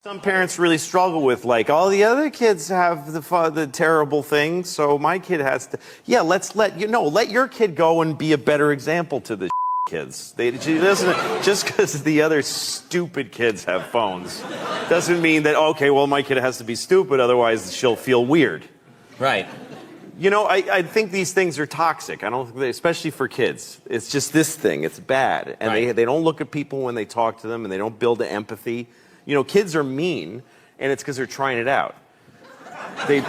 Some parents really struggle with, like, all the other kids have the terrible things, so my kid has to. Yeah, let your kid go and be a better example to the kids. Just because the other stupid kids have phones doesn't mean that, okay, well, my kid has to be stupid, otherwise she'll feel weird. Right. You know, I think these things are toxic. I don't think especially for kids. It's just this thing. It's bad. And right. they don't look at people when they talk to them, and they don't build empathy. You know, kids are mean, and it's because they're trying it out. They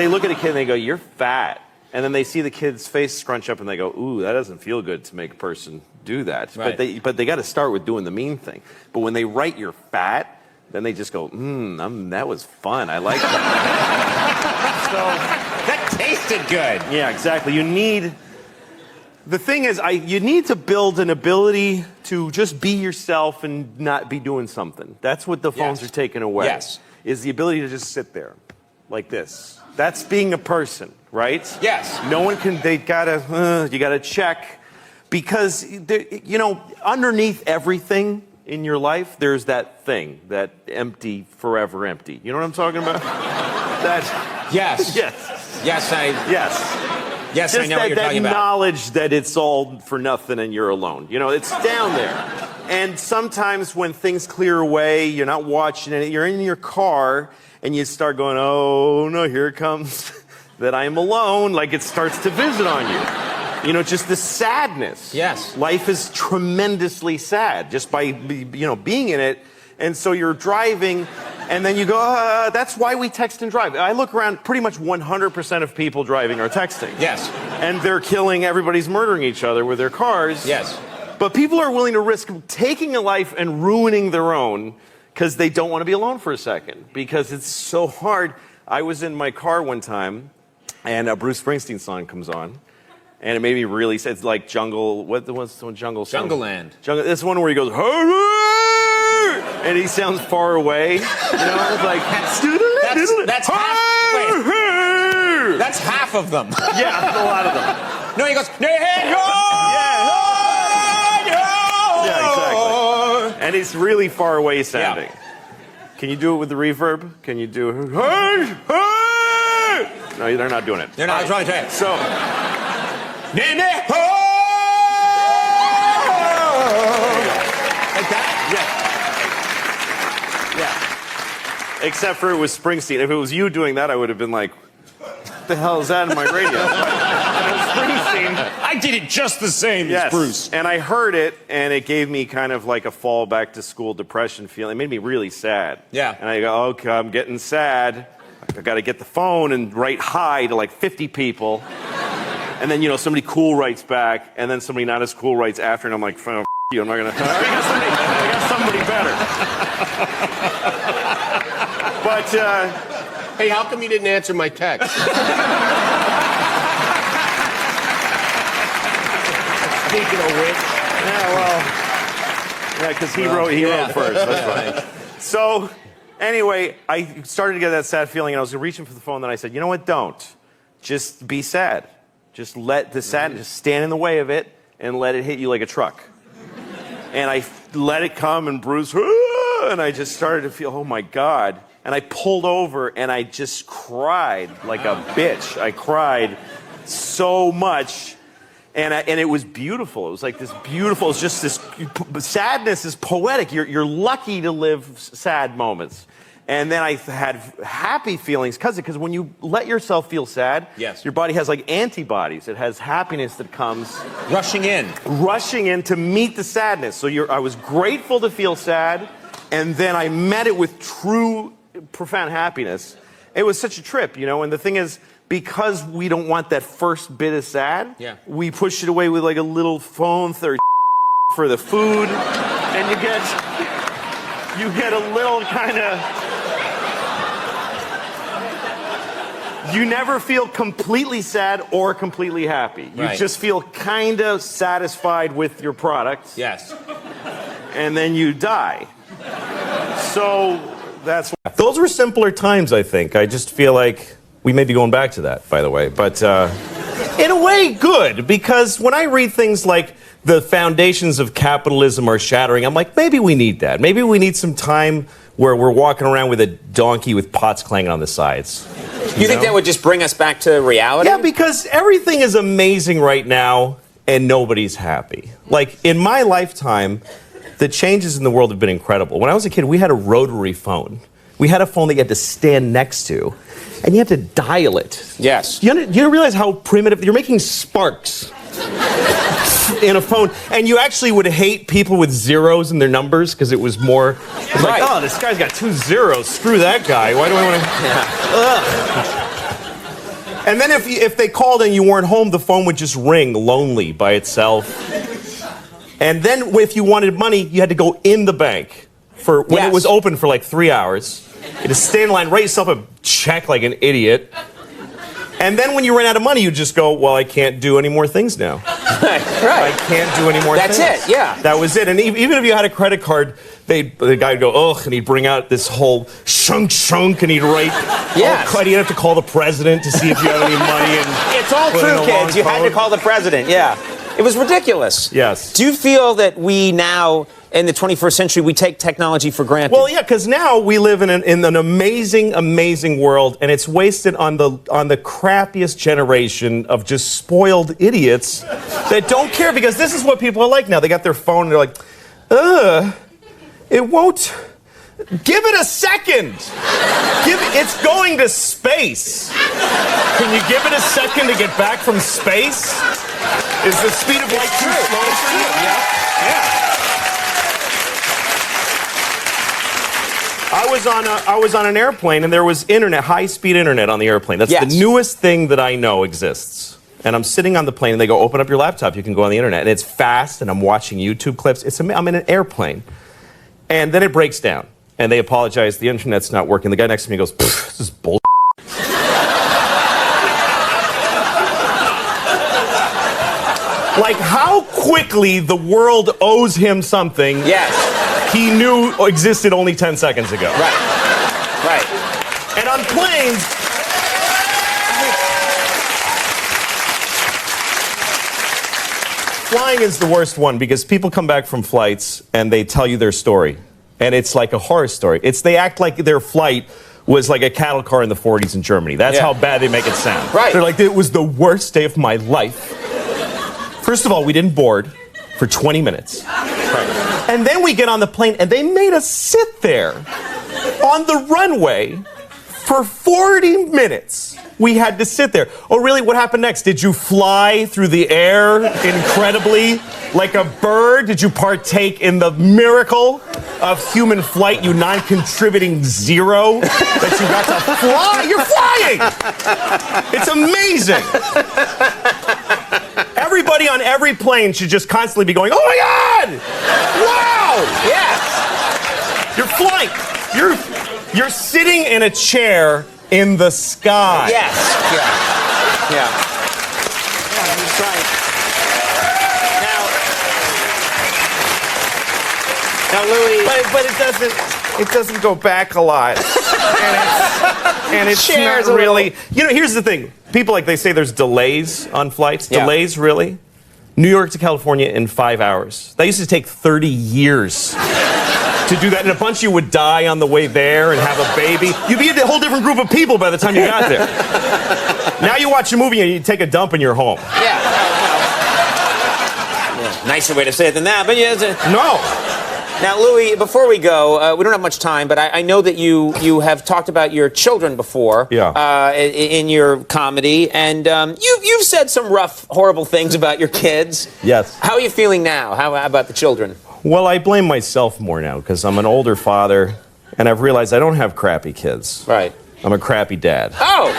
look at a kid and they go, "You're fat." And then they see the kid's face scrunch up and they go, "Ooh, that doesn't feel good to make a person do that." Right. But they got to start with doing the mean thing. But when they write "you're fat," then they just go, that was fun. I like that. So that tasted good. Yeah, exactly. The thing is, you need to build an ability to just be yourself and not be doing something. That's what the phones are taking away. Yes. Is the ability to just sit there like this. That's being a person, right? Yes. No one can, you gotta check. Because, you know, underneath everything in your life, there's that thing, that empty, forever empty. You know what I'm talking about? Yes. Yes. Yes, Yes, just I know what you're talking about. That knowledge that it's all for nothing and you're alone. You know, it's down there. And sometimes when things clear away, you're not watching it, you're in your car, and you start going, "Oh, no, here it comes, that I'm alone," like it starts to visit on you. You know, just the sadness. Yes. Life is tremendously sad just by, being in it. And so you're driving, and then you go, that's why we text and drive. I look around, pretty much 100% of people driving are texting. Yes. And they're killing, everybody's murdering each other with their cars. Yes. But people are willing to risk taking a life and ruining their own because they don't want to be alone for a second. Because it's so hard. I was in my car one time, and a Bruce Springsteen song comes on. And it made me really sad. It's like Jungle, what's the one, Jungle song? Jungleland. This one where he goes, and he sounds far away. You know, it's like that's half. Wait, that's half of them. Yeah, a lot of them. No, he goes. Yeah, exactly. And it's really far away sounding. Yeah. Can you do it with the reverb? Can you do? No, they're not doing it. They're not. I was trying to tell you. So. Like that? Yeah. Except for it was Springsteen. If it was you doing that, I would have been like, "What the hell is that in my radio?" Springsteen. I did it just the same as Bruce. And I heard it, and it gave me kind of like a fall back to school depression feeling. It made me really sad. Yeah. And I go, "Okay, I'm getting sad. I got to get the phone and write hi to like 50 people." And then, somebody cool writes back, and then somebody not as cool writes after, and I'm like, "Oh, you, I'm not gonna." I got somebody better. But hey, how come you didn't answer my text? Speaking of which, because he wrote first. That's fine. So, anyway, I started to get that sad feeling, and I was reaching for the phone. Then I said, "You know what? Don't. Just be sad. Just let the sadness just stand in the way of it, and let it hit you like a truck." And I let it come, and Bruce, and I just started to feel, oh my God. And I pulled over, and I just cried like a bitch. I cried so much. And it was beautiful. It was like this beautiful, it's just this, sadness is poetic. You're lucky to live sad moments. And then I had happy feelings because when you let yourself feel sad, your body has like antibodies. It has happiness that comes rushing in to meet the sadness. So I was grateful to feel sad, and then I met it with true, profound happiness. It was such a trip, And the thing is, because we don't want that first bit of sad, we push it away with like a little phone for the food, and you get a little kind of. You never feel completely sad or completely happy. You just feel kind of satisfied with your product. Yes. And then you die. So that's... Those were simpler times, I think. I just feel like we may be going back to that, by the way. But in a way, good. Because when I read things like the foundations of capitalism are shattering, I'm like, maybe we need that. Maybe we need some time where we're walking around with a donkey with pots clanging on the sides. You think that would just bring us back to reality? Yeah, because everything is amazing right now and nobody's happy. Like, in my lifetime, the changes in the world have been incredible. When I was a kid, we had a rotary phone. We had a phone that you had to stand next to, and you had to dial it. Yes. You realize how primitive? You're making sparks in a phone, and you actually would hate people with zeros in their numbers because it was more. It's like, oh, this guy's got 2 zeros. Screw that guy. Why do I want to? And then if they called and you weren't home, the phone would just ring lonely by itself. And then if you wanted money, you had to go in the bank for when it was open for like 3 hours. You had to stand in line, write yourself a check like an idiot. And then when you ran out of money, you just go, well, I can't do any more things now. Right. I can't do any more things. That's it, yeah. That was it. And even if you had a credit card, the guy would go, ugh, and he'd bring out this whole shunk, and he'd write, yes. You'd have to call the president to see if you have any money. And it's all true, kids. You had to call the president, yeah. It was ridiculous. Yes. Do you feel that we now, in the 21st century, we take technology for granted? Well, yeah, because now we live in an amazing, amazing world, and it's wasted on the crappiest generation of just spoiled idiots that don't care, because this is what people are like now. They got their phone, and they're like, it won't. Give it a second. It's going to space. Can you give it a second to get back from space? Is the speed of light too slow for you? Yeah. I was on an airplane, and there was internet, high-speed internet on the airplane. That's the newest thing that I know exists. And I'm sitting on the plane, and they go, open up your laptop. You can go on the internet. And it's fast, and I'm watching YouTube clips. I'm in an airplane. And then it breaks down. And they apologize. The internet's not working. The guy next to me goes, this is bullshit. Like, how quickly the world owes him something he knew existed only 10 seconds ago. Right. And on planes, flying is the worst one, because people come back from flights and they tell you their story. And it's like a horror story. They act like their flight was like a cattle car in the 40s in Germany. That's how bad they make it sound. Right. They're like, it was the worst day of my life. First of all, we didn't board for 20 minutes. Right. And then we get on the plane, and they made us sit there on the runway for 40 minutes. We had to sit there. Oh, really? What happened next? Did you fly through the air incredibly like a bird? Did you partake in the miracle of human flight, you non-contributing zero that you got to fly? You're flying! It's amazing. Everybody on every plane should just constantly be going, oh my God! Wow! Yes! You're flying. You're sitting in a chair in the sky. Yes. Yeah, that's right. Now, Louis. But it doesn't go back a lot. and it's Shares not a really. You know, here's the thing. People, like, they say there's delays on flights. Yeah. Delays, really? New York to California in 5 hours. That used to take 30 years to do that. And a bunch of you would die on the way there and have a baby. You'd be a whole different group of people by the time you got there. Now you watch a movie and you take a dump and you're home. Yeah. Nicer way to say it than that, but No. Now, Louis, before we go, we don't have much time, but I know that you have talked about your children before in your comedy, and you've said some rough, horrible things about your kids. Yes. How are you feeling now? How about the children? Well, I blame myself more now because I'm an older father, and I've realized I don't have crappy kids. Right. I'm a crappy dad. Oh,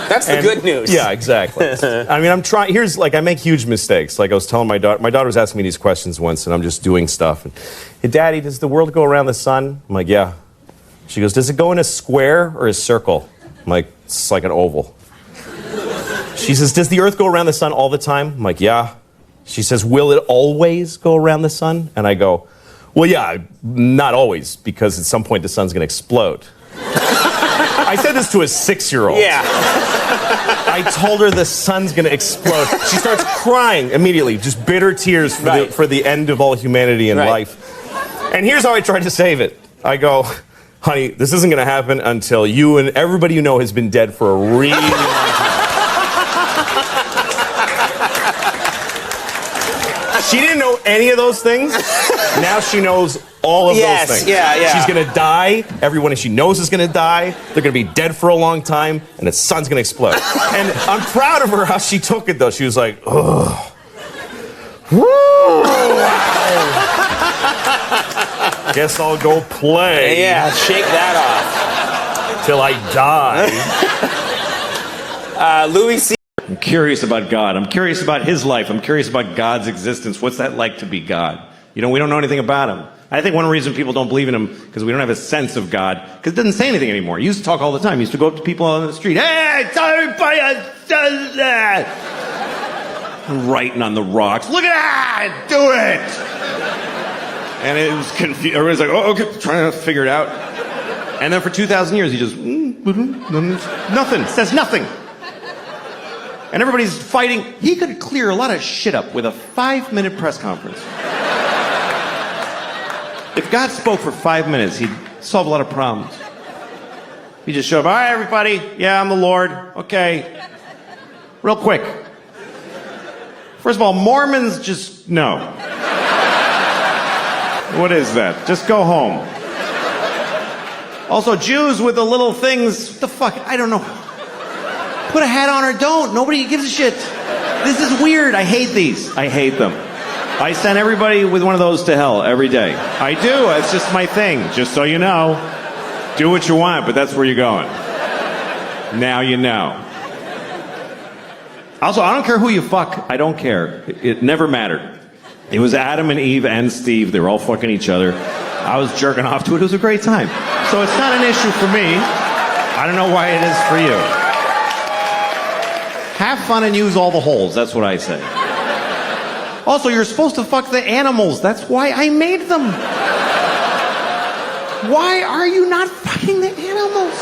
that's the good news. Yeah, exactly. I mean, I'm trying. I make huge mistakes. Like I was telling my daughter was asking me these questions once, and I'm just doing stuff. And, hey, Daddy, does the world go around the sun? I'm like, yeah. She goes, does it go in a square or a circle? I'm like, it's like an oval. She says, does the earth go around the sun all the time? I'm like, yeah. She says, will it always go around the sun? And I go, well, yeah, not always, because at some point the sun's going to explode. I said this to a 6-year-old. Yeah. I told her the sun's going to explode. She starts crying immediately, just bitter tears for the end of all humanity and life. And here's how I tried to save it. I go, honey, this isn't going to happen until you and everybody you know has been dead for a really long time. She didn't know any of those things. Now she knows all of those things. Yeah. She's going to die. Everyone she knows is going to die. They're going to be dead for a long time, and the sun's going to explode. And I'm proud of her how she took it, though. She was like, ugh. Guess I'll go play. Yeah, shake that off. Till I die. Louis C. I'm curious about God. I'm curious about his life. I'm curious about God's existence. What's that like to be God? You know, we don't know anything about him. I think one reason people don't believe in him because we don't have a sense of God, because it doesn't say anything anymore. He used to talk all the time. He used to go up to people on the street. Hey, tell everybody does that. Writing on the rocks. Look at that! Do it! And it was confused. Everybody's like, oh, okay, trying to figure it out. And then for 2,000 years, he just, nothing, says nothing. And everybody's fighting. He could clear a lot of shit up with a 5-minute press conference. If God spoke for 5 minutes, he'd solve a lot of problems. He'd just show up, all right, everybody, yeah, I'm the Lord, okay. Real quick. First of all, Mormons just, no. What is that? Just go home. Also, Jews with the little things, what the fuck, I don't know. Put a hat on or don't. Nobody gives a shit. This is weird. I hate these. I hate them. I send everybody with one of those to hell every day. I do. It's just my thing. Just so you know. Do what you want, but that's where you're going. Now you know. Also, I don't care who you fuck. I don't care. It never mattered. It was Adam and Eve and Steve. They were all fucking each other. I was jerking off to it. It was a great time. So it's not an issue for me. I don't know why it is for you. Have fun and use all the holes. That's what I say. Also, you're supposed to fuck the animals. That's why I made them. Why are you not fucking the animals?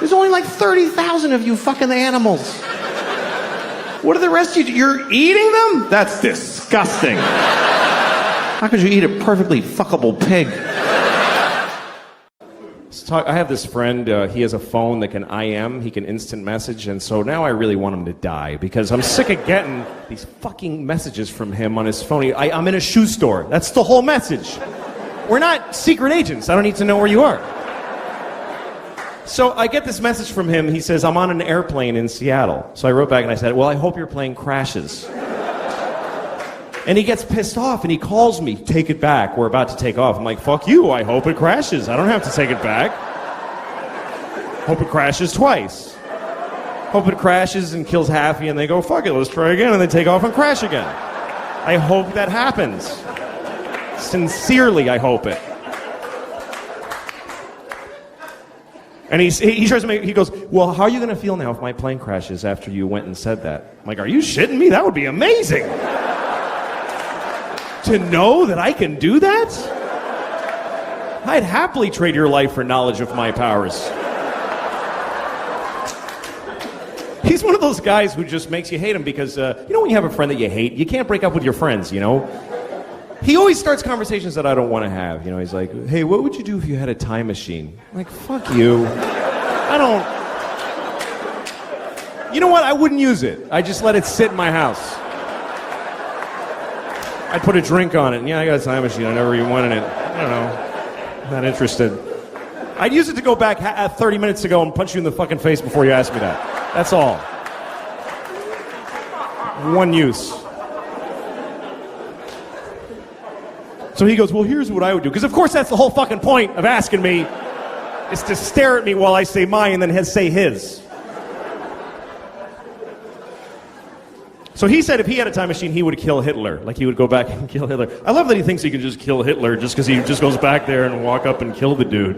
There's only like 30,000 of you fucking the animals. What are the rest of you? You're eating them? That's disgusting. How could you eat a perfectly fuckable pig? I have this friend, he has a phone that can IM, he can instant message, and so now I really want him to die because I'm sick of getting these fucking messages from him on his phone. I'm in a shoe store. That's the whole message. We're not secret agents. I don't need to know where you are. So I get this message from him. He says, I'm on an airplane in Seattle. So I wrote back and I said, well, I hope your plane crashes. And he gets pissed off and he calls me, take it back, we're about to take off. I'm like, fuck you, I hope it crashes. I don't have to take it back. Hope it crashes twice. Hope it crashes and kills Happy and they go, fuck it, let's try again, and they take off and crash again. I hope that happens. Sincerely, I hope it. And he tries to make, he goes, well, how are you going to feel now if my plane crashes after you went and said that? I'm like, are you shitting me? That would be amazing. To know that I can do that? I'd happily trade your life for knowledge of my powers. He's one of those guys who just makes you hate him because, you know when you have a friend that you hate, you can't break up with your friends, you know? He always starts conversations that I don't want to have. You know, he's like, hey, what would you do if you had a time machine? I'm like, fuck you. I don't... You know what? I wouldn't use it. I just let it sit in my house. I'd put a drink on it, and yeah, I got a time machine. I never even wanted it. I don't know. Not interested. I'd use it to go back 30 minutes ago and punch you in the fucking face before you ask me that. That's all. One use. So he goes, well, here's what I would do. Because, of course, that's the whole fucking point of asking me, is to stare at me while I say mine and then say his. So he said if he had a time machine, he would kill Hitler. Like, he would go back and kill Hitler. I love that he thinks he can just kill Hitler just because he just goes back there and walk up and kill the dude.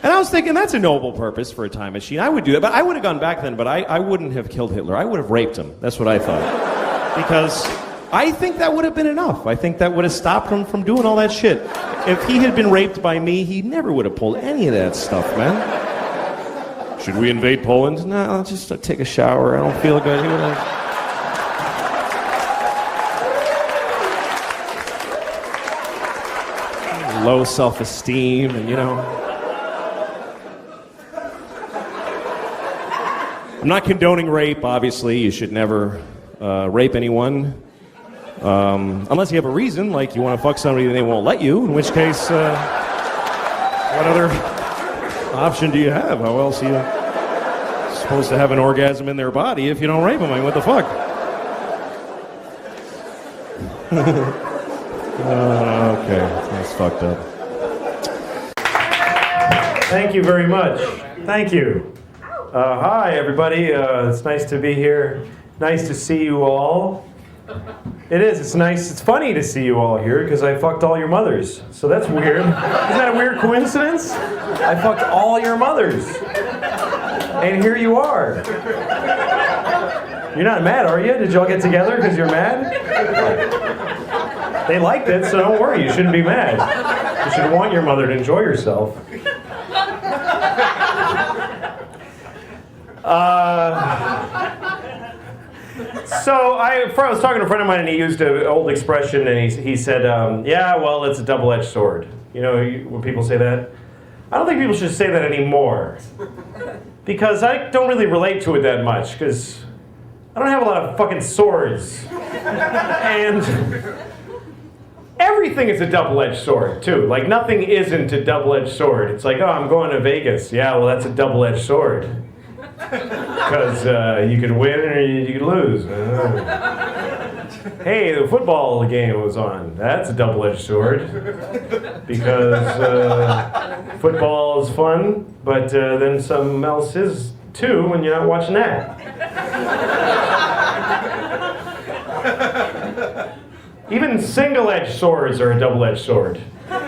And I was thinking, that's a noble purpose for a time machine. I would do that, but I would have gone back then, but I wouldn't have killed Hitler. I would have raped him. That's what I thought. Because I think that would have been enough. I think that would have stopped him from doing all that shit. If he had been raped by me, he never would have pulled any of that stuff, man. Should we invade Poland? No, I'll just take a shower. I don't feel good. He would have... low self-esteem, and I'm not condoning rape, obviously. You should never rape anyone. Unless you have a reason, like you want to fuck somebody and they won't let you, in which case, what other option do you have? How else are you supposed to have an orgasm in their body if you don't rape them? I mean, what the fuck? Okay, that's fucked up. Thank you very much. Thank you. Hi, everybody. It's nice to be here. Nice to see you all. It is. It's nice. It's funny to see you all here because I fucked all your mothers. So that's weird. Isn't that a weird coincidence? I fucked all your mothers. And here you are. You're not mad, are you? Did y'all get together because you're mad? They liked it, so don't worry. You shouldn't be mad. You should want your mother to enjoy herself. So I was talking to a friend of mine, and he used an old expression, and he said, yeah, well, it's a double-edged sword. You know, when people say that? I don't think people should say that anymore. Because I don't really relate to it that much, because I don't have a lot of fucking swords. And everything is a double-edged sword, too. Like, nothing isn't a double-edged sword. It's like, oh, I'm going to Vegas. Yeah, well, that's a double-edged sword. Because you could win or you could lose. Hey, the football game was on. That's a double-edged sword. Because football is fun, but then something else is too when you're not watching that. Even single-edged swords are a double-edged sword. You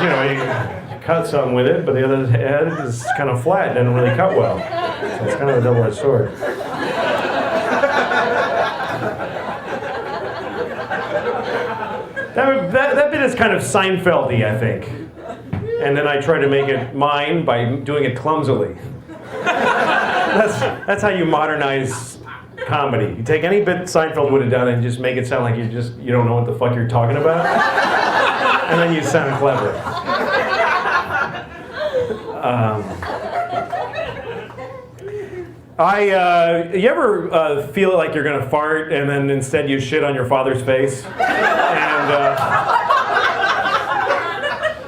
know, you cut something with it, but the other end is kind of flat, doesn't really cut well. So it's kind of a double-edged sword. That bit is kind of Seinfeld-y, I think. And then I try to make it mine by doing it clumsily. That's how you modernize comedy. You take any bit Seinfeld would have done and just make it sound like you don't know what the fuck you're talking about. And then you sound clever. You ever feel like you're gonna fart and then instead you shit on your father's face?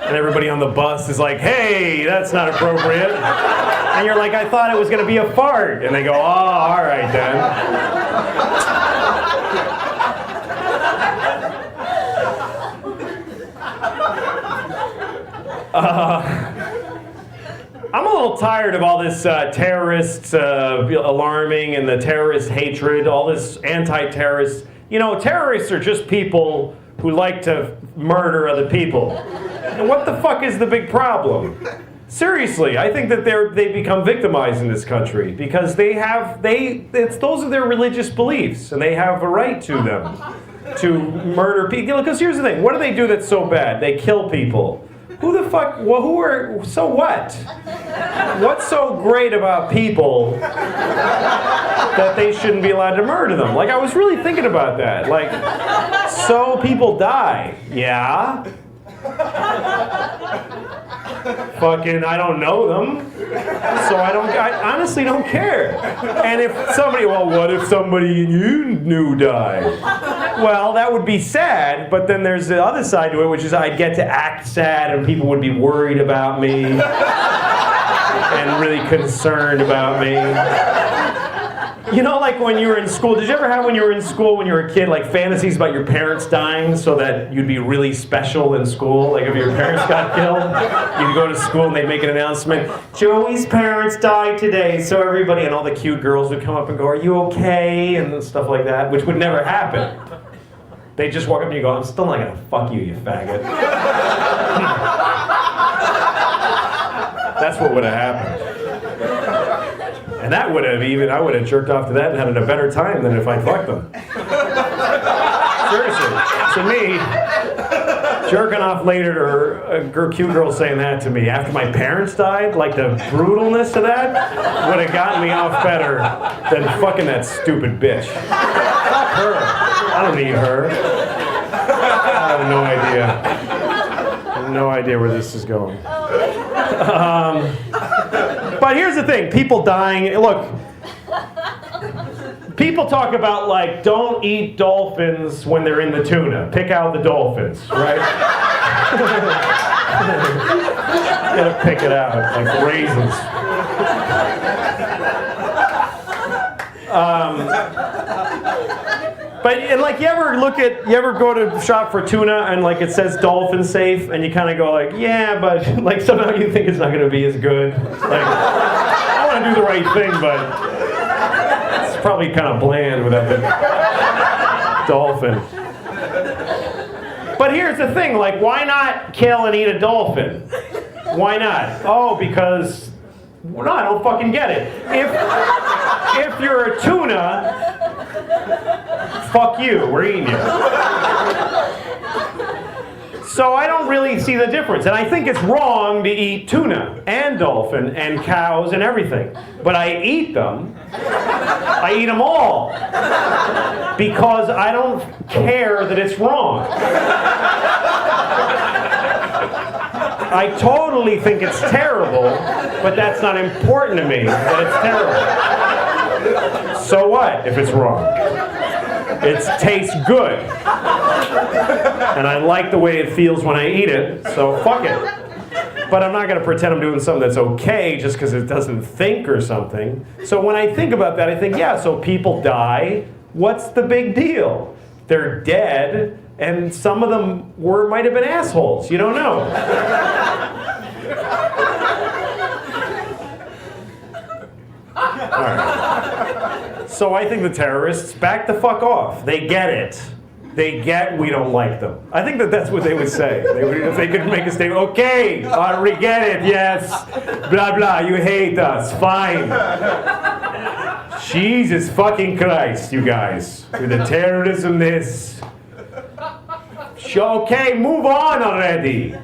And everybody on the bus is like, hey, that's not appropriate. And you're like, I thought it was gonna be a fart. And they go, oh, all right then. I'm a little tired of all this terrorists alarming and the terrorist hatred, all this anti-terrorist. You know, terrorists are just people who like to murder other people. And what the fuck is the big problem? Seriously, I think that they become victimized in this country because those are their religious beliefs, and they have a right to them to murder people. Because here's the thing: what do they do that's so bad? They kill people. Who the fuck? Well, so what? What's so great about people that they shouldn't be allowed to murder them? Like, I was really thinking about that. Like, so people die. Yeah. Fucking, I don't know them. So I honestly don't care. And if somebody, well, what if somebody you knew died? Well, that would be sad, but then there's the other side to it, which is I'd get to act sad and people would be worried about me and really concerned about me. You know, like when you were in school, did you ever have when you were in school, when you were a kid, like fantasies about your parents dying so that you'd be really special in school? Like if your parents got killed, you'd go to school and they'd make an announcement, Joey's parents died today, so everybody, and all the cute girls would come up and go, are you okay? And stuff like that, which would never happen. They'd just walk up to you and go, I'm still not gonna fuck you, you faggot. That's what would have happened. And that would have I would have jerked off to that and had a better time than if I fucked them. Seriously. To me, jerking off later or a cute girl saying that to me after my parents died, like the brutalness of that would have gotten me off better than fucking that stupid bitch. Fuck her. I don't need her. have no idea. I have no idea where this is going. But here's the thing, people dying, look, people talk about like, don't eat dolphins when they're in the tuna. Pick out the dolphins, right? You gotta pick it out, like raisins. But and like you ever go to shop for tuna and like it says dolphin safe and you kind of go like, yeah, but like somehow you think it's not going to be as good. Like I want to do the right thing, but it's probably kind of bland without the dolphin. But here's the thing, like why not kill and eat a dolphin? Why not? Oh, because well, no, I don't fucking get it. If you're a tuna, fuck you, we're eating you. So I don't really see the difference. And I think it's wrong to eat tuna and dolphin and cows and everything. But I eat them. I eat them all. Because I don't care that it's wrong. I totally think it's terrible, but that's not important to me that it's terrible. So what if it's wrong? It tastes good. And I like the way it feels when I eat it, so fuck it. But I'm not going to pretend I'm doing something that's okay just because it doesn't think or something. So when I think about that, I think, yeah, so people die. What's the big deal? They're dead, and some of them might have been assholes. You don't know. All right. So I think the terrorists back the fuck off. They get it. They get we don't like them. I think that's what they would say. If they could make a statement, okay, we get it, yes, blah, blah, you hate us, fine. Jesus fucking Christ, you guys. With the terrorism, this. Okay, move on already.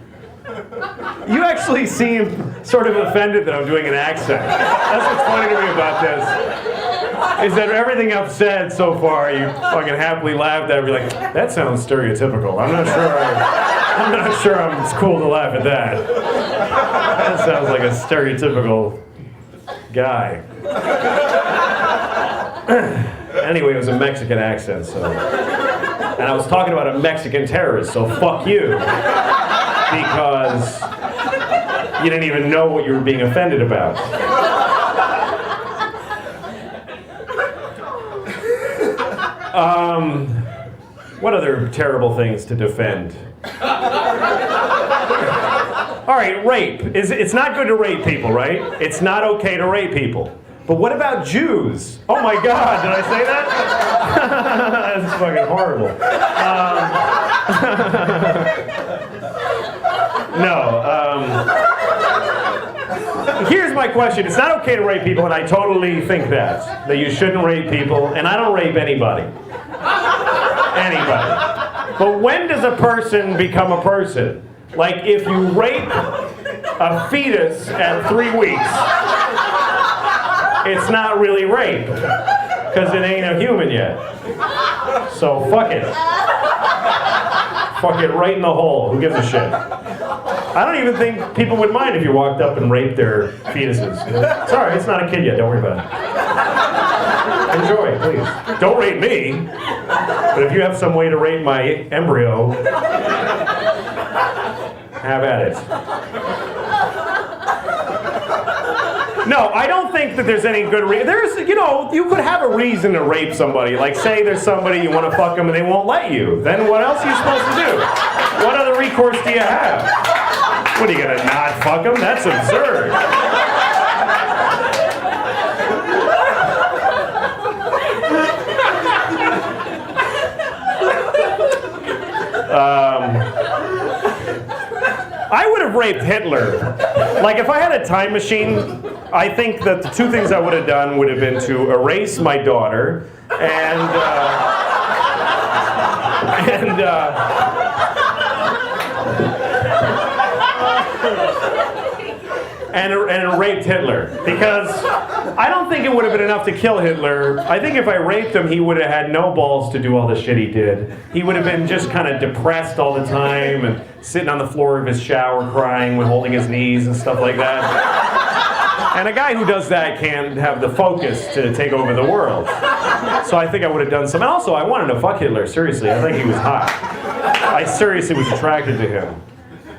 You actually seem sort of offended that I'm doing an accent. That's what's funny to me about this. Is that everything I've said so far, you fucking happily laughed at. You're like, that sounds stereotypical. I'm not sure it's cool to laugh at that. That sounds like a stereotypical guy. Anyway, it was a Mexican accent, so. And I was talking about a Mexican terrorist, so fuck you. Because you didn't even know what you were being offended about. What other terrible things to defend? All right, rape. It's not good to rape people, right? It's not okay to rape people. But what about Jews? Oh my God, did I say that? That's fucking horrible. Here's my question. It's not okay to rape people, and I totally think that you shouldn't rape people, and I don't rape anybody. Anybody. But when does a person become a person? Like if you rape a fetus at 3 weeks, it's not really rape, because it ain't a human yet. So fuck it. Fuck it right in the hole. Who gives a shit? I don't even think people would mind if you walked up and raped their fetuses. Sorry, it's not a kid yet. Don't worry about it. Enjoy, please. Don't rape me. But if you have some way to rape my embryo, have at it. No, I don't think that there's any good reason. You could have a reason to rape somebody. Like, say there's somebody you want to fuck them and they won't let you. Then what else are you supposed to do? What other recourse do you have? What, are you going to not fuck them? That's absurd. I would have raped Hitler. Like, if I had a time machine, I think that the 2 things I would have done would have been to erase my daughter and raped Hitler. Because I don't think it would have been enough to kill Hitler. I think if I raped him, he would have had no balls to do all the shit he did. He would have been just kind of depressed all the time and sitting on the floor of his shower crying with holding his knees and stuff like that. And a guy who does that can't have the focus to take over the world. So I think I would have done some. And also, I wanted to fuck Hitler, seriously. I think he was hot. I seriously was attracted to him.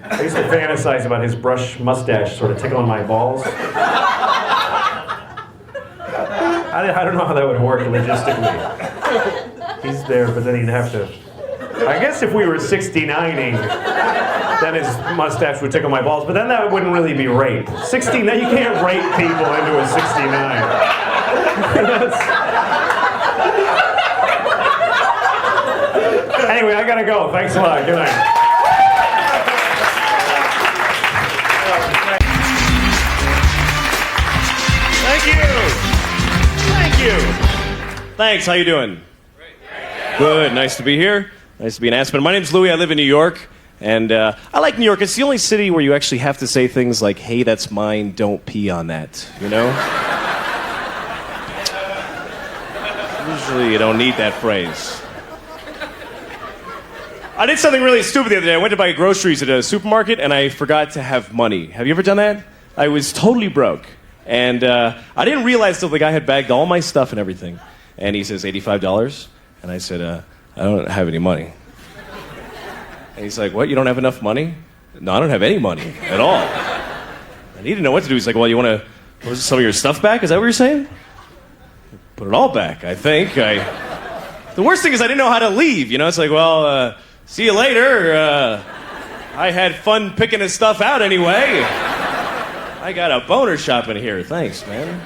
I used to fantasize about his brush mustache sort of tickling my balls. I don't know how that would work logistically. He's there, but then he'd have to... I guess if we were 69ing, then his mustache would tickle my balls, but then that wouldn't really be rape. 69, you can't rape people into a 69. Anyway, I gotta go. Thanks a lot. Good night. Thank you. Thank you. Thanks. How you doing? Good. Nice to be here. Nice to be in Aspen. My name's Louis. I live in New York, and I like New York. It's the only city where you actually have to say things like, "Hey, that's mine. Don't pee on that." You know? Usually, you don't need that phrase. I did something really stupid the other day. I went to buy groceries at a supermarket, and I forgot to have money. Have you ever done that? I was totally broke. And I didn't realize till the guy had bagged all my stuff and everything. And he says, $85? And I said, I don't have any money. And he's like, what, you don't have enough money? No, I don't have any money at all. And he didn't know what to do. He's like, well, you want to put some of your stuff back? Is that what you're saying? Put it all back, I think. The worst thing is I didn't know how to leave. You know, it's like, well, see you later. I had fun picking his stuff out anyway. I got a boner shop in here. Thanks, man.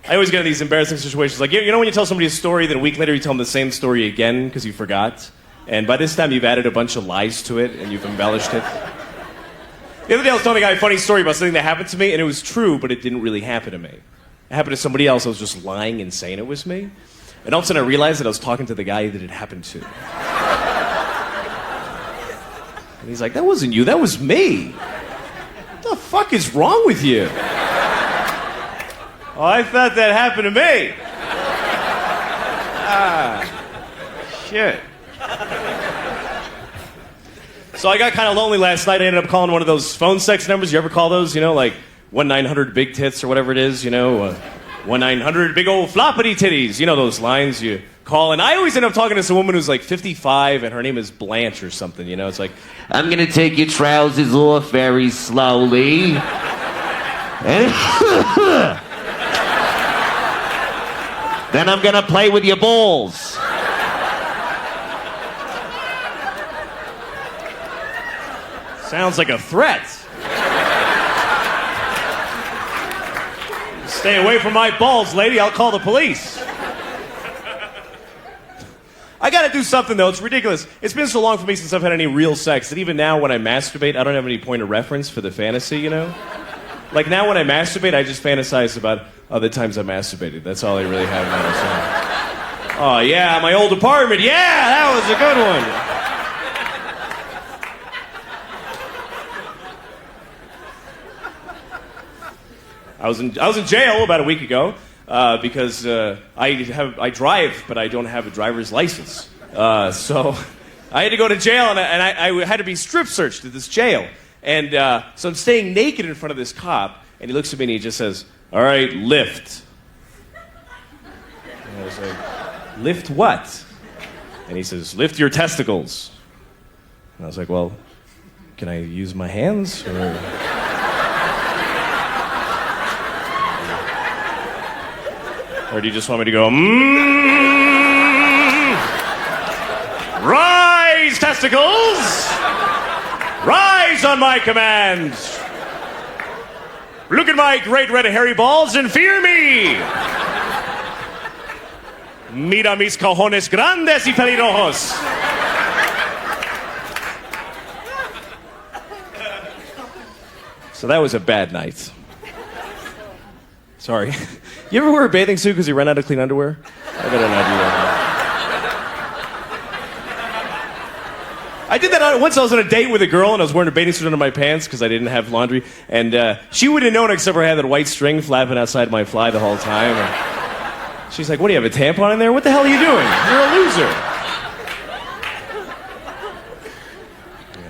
I always get in these embarrassing situations. Like, you know when you tell somebody a story, then a week later you tell them the same story again because you forgot? And by this time you've added a bunch of lies to it and you've embellished it. The other day I was telling a guy a funny story about something that happened to me, and it was true, but it didn't really happen to me. It happened to somebody else. I was just lying and saying it was me. And all of a sudden I realized that I was talking to the guy that it happened to. And he's like, that wasn't you, that was me. What the fuck is wrong with you? Oh, I thought that happened to me. Shit. So I got kind of lonely last night. I ended up calling one of those phone sex numbers. You ever call those? You know, like 1-900-BIG-TITS or whatever it is, you know? 1-900-BIG old floppity titties. You know those lines you call. And I always end up talking to some woman who's like 55 and her name is Blanche or something, you know? It's like, I'm gonna take your trousers off very slowly. Then I'm gonna play with your balls. sounds like a threat. Stay away from my balls, lady. I'll call the police. I gotta do something, though. It's ridiculous. It's been so long for me since I've had any real sex that even now when I masturbate, I don't have any point of reference for the fantasy, you know? Like now when I masturbate, I just fantasize about other times I masturbated. That's all I really have now. So. Oh, yeah, my old apartment. Yeah, that was a good one. I was in jail about a week ago because I drive, but I don't have a driver's license. So I had to go to jail, and I had to be strip searched at this jail. And so I'm staying naked in front of this cop, and he looks at me and he just says, "All right, lift." And I was like, "Lift what?" And he says, "Lift your testicles." And I was like, "Well, can I use my hands?" Or do you just want me to go, Rise, testicles! Rise on my command! Look at my great red hairy balls and fear me! Mira mis cojones grandes y pelirrojos! So that was a bad night. Sorry. You ever wear a bathing suit because you ran out of clean underwear? I better not do that. I did that once. I was on a date with a girl, and I was wearing a bathing suit under my pants because I didn't have laundry. And she wouldn't have known except for I had that white string flapping outside my fly the whole time. And she's like, what, do you have a tampon in there? What the hell are you doing? You're a loser.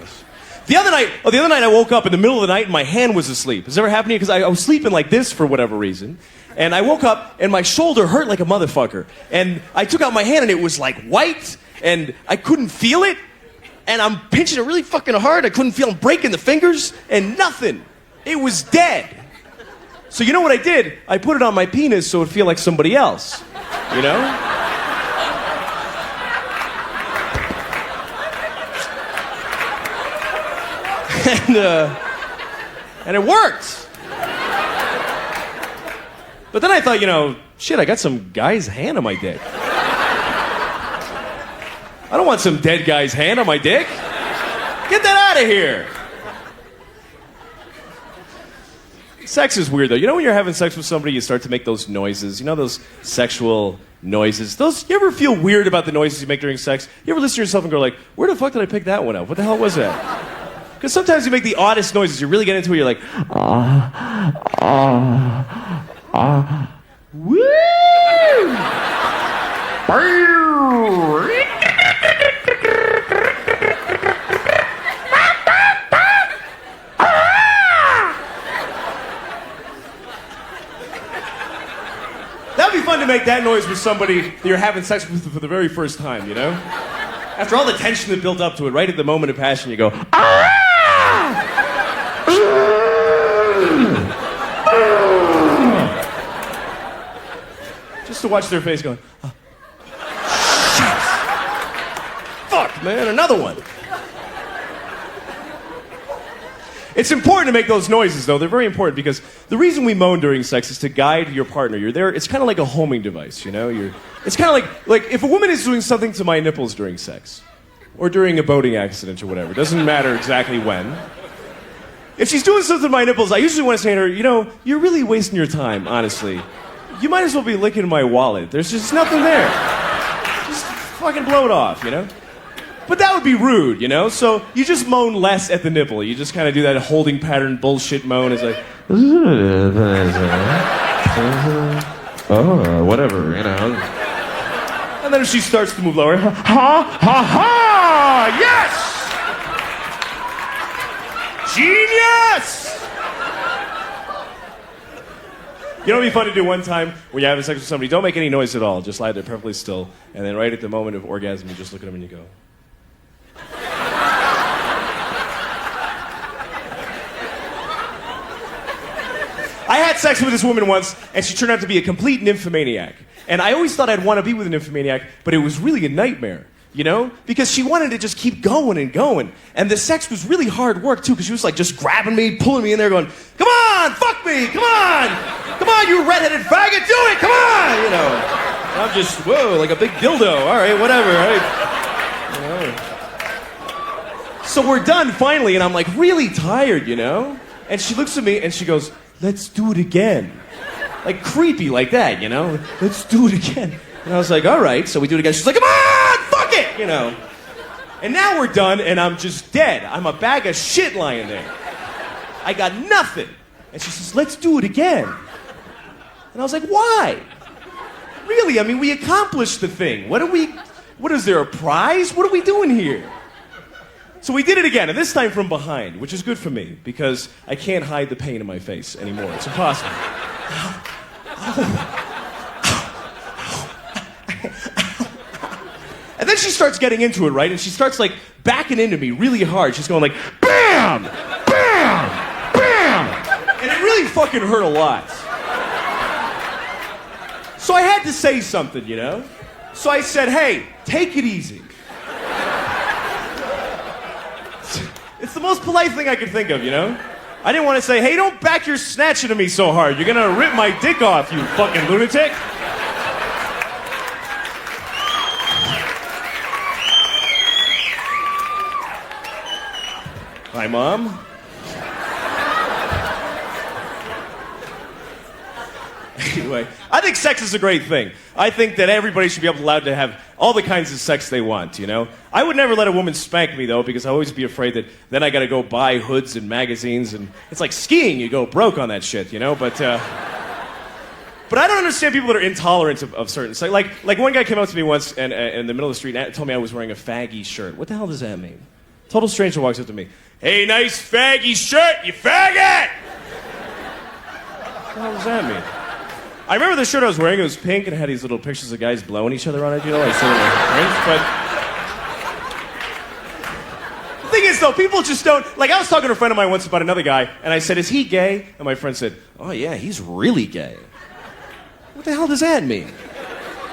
Yes. The other night I woke up in the middle of the night and my hand was asleep. Has this ever happened to you? Because I was sleeping like this for whatever reason. And I woke up and my shoulder hurt like a motherfucker. And I took out my hand and it was like white and I couldn't feel it. And I'm pinching it really fucking hard. I couldn't feel him breaking the fingers and nothing. It was dead. So you know what I did? I put it on my penis so it would feel like somebody else. You know? And it worked. But then I thought, you know, shit, I got some guy's hand on my dick. I don't want some dead guy's hand on my dick. Get that out of here. Sex is weird, though. You know when you're having sex with somebody, you start to make those noises. You know those sexual noises? You ever feel weird about the noises you make during sex? You ever listen to yourself and go like, where the fuck did I pick that one up? What the hell was that? Because sometimes you make the oddest noises. You really get into it, you're like, woo! That'd be fun to make that noise with somebody that you're having sex with for the very first time, you know? After all the tension that built up to it, right at the moment of passion, you go, just to watch their face going, shit. Fuck, man, another one. It's important to make those noises, though. They're very important because the reason we moan during sex is to guide your partner. You're there. It's kind of like a homing device, you know? It's kind of like if a woman is doing something to my nipples during sex or during a boating accident or whatever, it doesn't matter exactly when. If she's doing something to my nipples, I usually want to say to her, you know, you're really wasting your time, honestly. You might as well be licking my wallet. There's just nothing there. Just fucking blow it off, you know? But that would be rude, you know? So you just moan less at the nipple. You just kind of do that holding pattern bullshit moan. It's like, oh, whatever, you know. And then if she starts to move lower, ha, ha, ha, yes! Genius! You know what would be fun to do one time when you're having sex with somebody? Don't make any noise at all. Just lie there perfectly still. And then right at the moment of orgasm, you just look at them and you go, I had sex with this woman once, and she turned out to be a complete nymphomaniac. And I always thought I'd want to be with a nymphomaniac, but it was really a nightmare, you know? Because she wanted to just keep going and going. And the sex was really hard work, too, because she was like just grabbing me, pulling me in there, going, come on, fuck me, come on! Come on, you redheaded faggot, do it, come on! You know. And I'm just, whoa, like a big dildo. All right, whatever, right? You know. So we're done, finally, and I'm like really tired, you know? And she looks at me, and she goes, let's do it again. Like creepy like that, you know? Let's do it again. And I was like, all right. So we do it again. She's like, come on, fuck it, you know? And now we're done, and I'm just dead. I'm a bag of shit lying there. I got nothing. And she says, let's do it again. And I was like, why? Really, I mean, we accomplished the thing. What is there, a prize? What are we doing here? So we did it again, and this time from behind, which is good for me, because I can't hide the pain in my face anymore. It's impossible. And then she starts getting into it, right? And she starts, like, backing into me really hard. She's going like, bam! Bam! Bam! And it really fucking hurt a lot. So I had to say something, you know? So I said, hey, take it easy. It's the most polite thing I could think of, you know? I didn't want to say, hey, don't back your snatch into me so hard. You're gonna rip my dick off, you fucking lunatic. Hi, Mom. Anyway, I think sex is a great thing. I think that everybody should be allowed to have all the kinds of sex they want, you know? I would never let a woman spank me, though, because I always be afraid that then I gotta go buy hoods and magazines, and it's like skiing, you go broke on that shit, you know? But I don't understand people that are intolerant of certain sex. Like one guy came up to me once and in the middle of the street and told me I was wearing a faggy shirt. What the hell does that mean? Total stranger walks up to me. Hey, nice faggy shirt, you faggot! What the hell does that mean? I remember the shirt I was wearing, it was pink and it had these little pictures of guys blowing each other on it, you know, like sort of cringe, but... The thing is, though, people just don't... Like, I was talking to a friend of mine once about another guy, and I said, is he gay? And my friend said, oh, yeah, he's really gay. What the hell does that mean?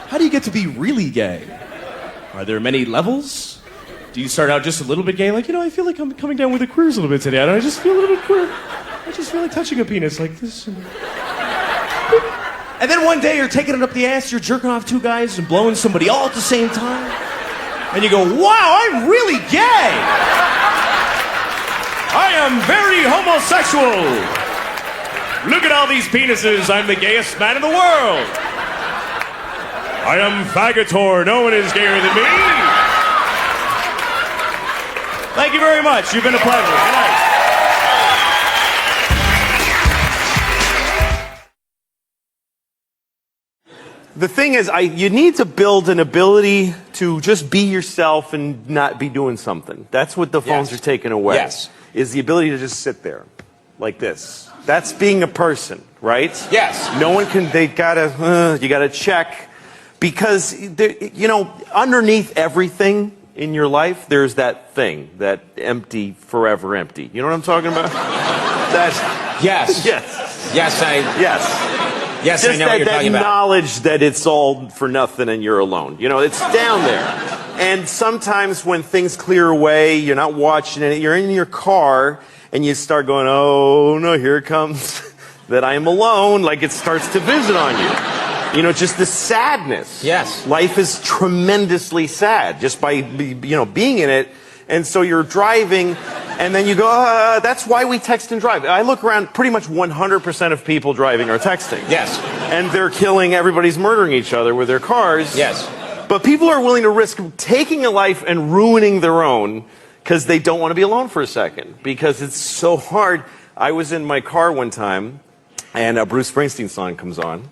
How do you get to be really gay? Are there many levels? Do you start out just a little bit gay? Like, you know, I feel like I'm coming down with the queers a little bit today. I just feel a little bit queer. I just feel like touching a penis like this. And then one day you're taking it up the ass, you're jerking off two guys and blowing somebody all at the same time. And you go, wow, I'm really gay. I am very homosexual. Look at all these penises. I'm the gayest man in the world. I am faggotor. No one is gayer than me. Thank you very much. You've been a pleasure. Good night. The thing is, you need to build an ability to just be yourself and not be doing something. That's what the phones are taking away. Yes. Is the ability to just sit there, like this. That's being a person, right? Yes. No one can. You gotta check, because you know, underneath everything in your life, there's that thing, that empty, forever empty. You know what I'm talking about? That. Yes. Yes. Yes, Yes. Yes, Just I know what you're that talking about. knowledge that it's all for nothing and you're alone. You know, it's down there. And sometimes when things clear away, you're not watching it, you're in your car, and you start going, oh no, here it comes, that I am alone, like it starts to visit on you. You know, just the sadness. Yes. Life is tremendously sad just by, you know, being in it. And so you're driving, and then you go, that's why we text and drive. I look around, pretty much 100% of people driving are texting. Yes. And they're killing, everybody's murdering each other with their cars. Yes. But people are willing to risk taking a life and ruining their own because they don't want to be alone for a second. Because it's so hard. I was in my car one time, and a Bruce Springsteen song comes on.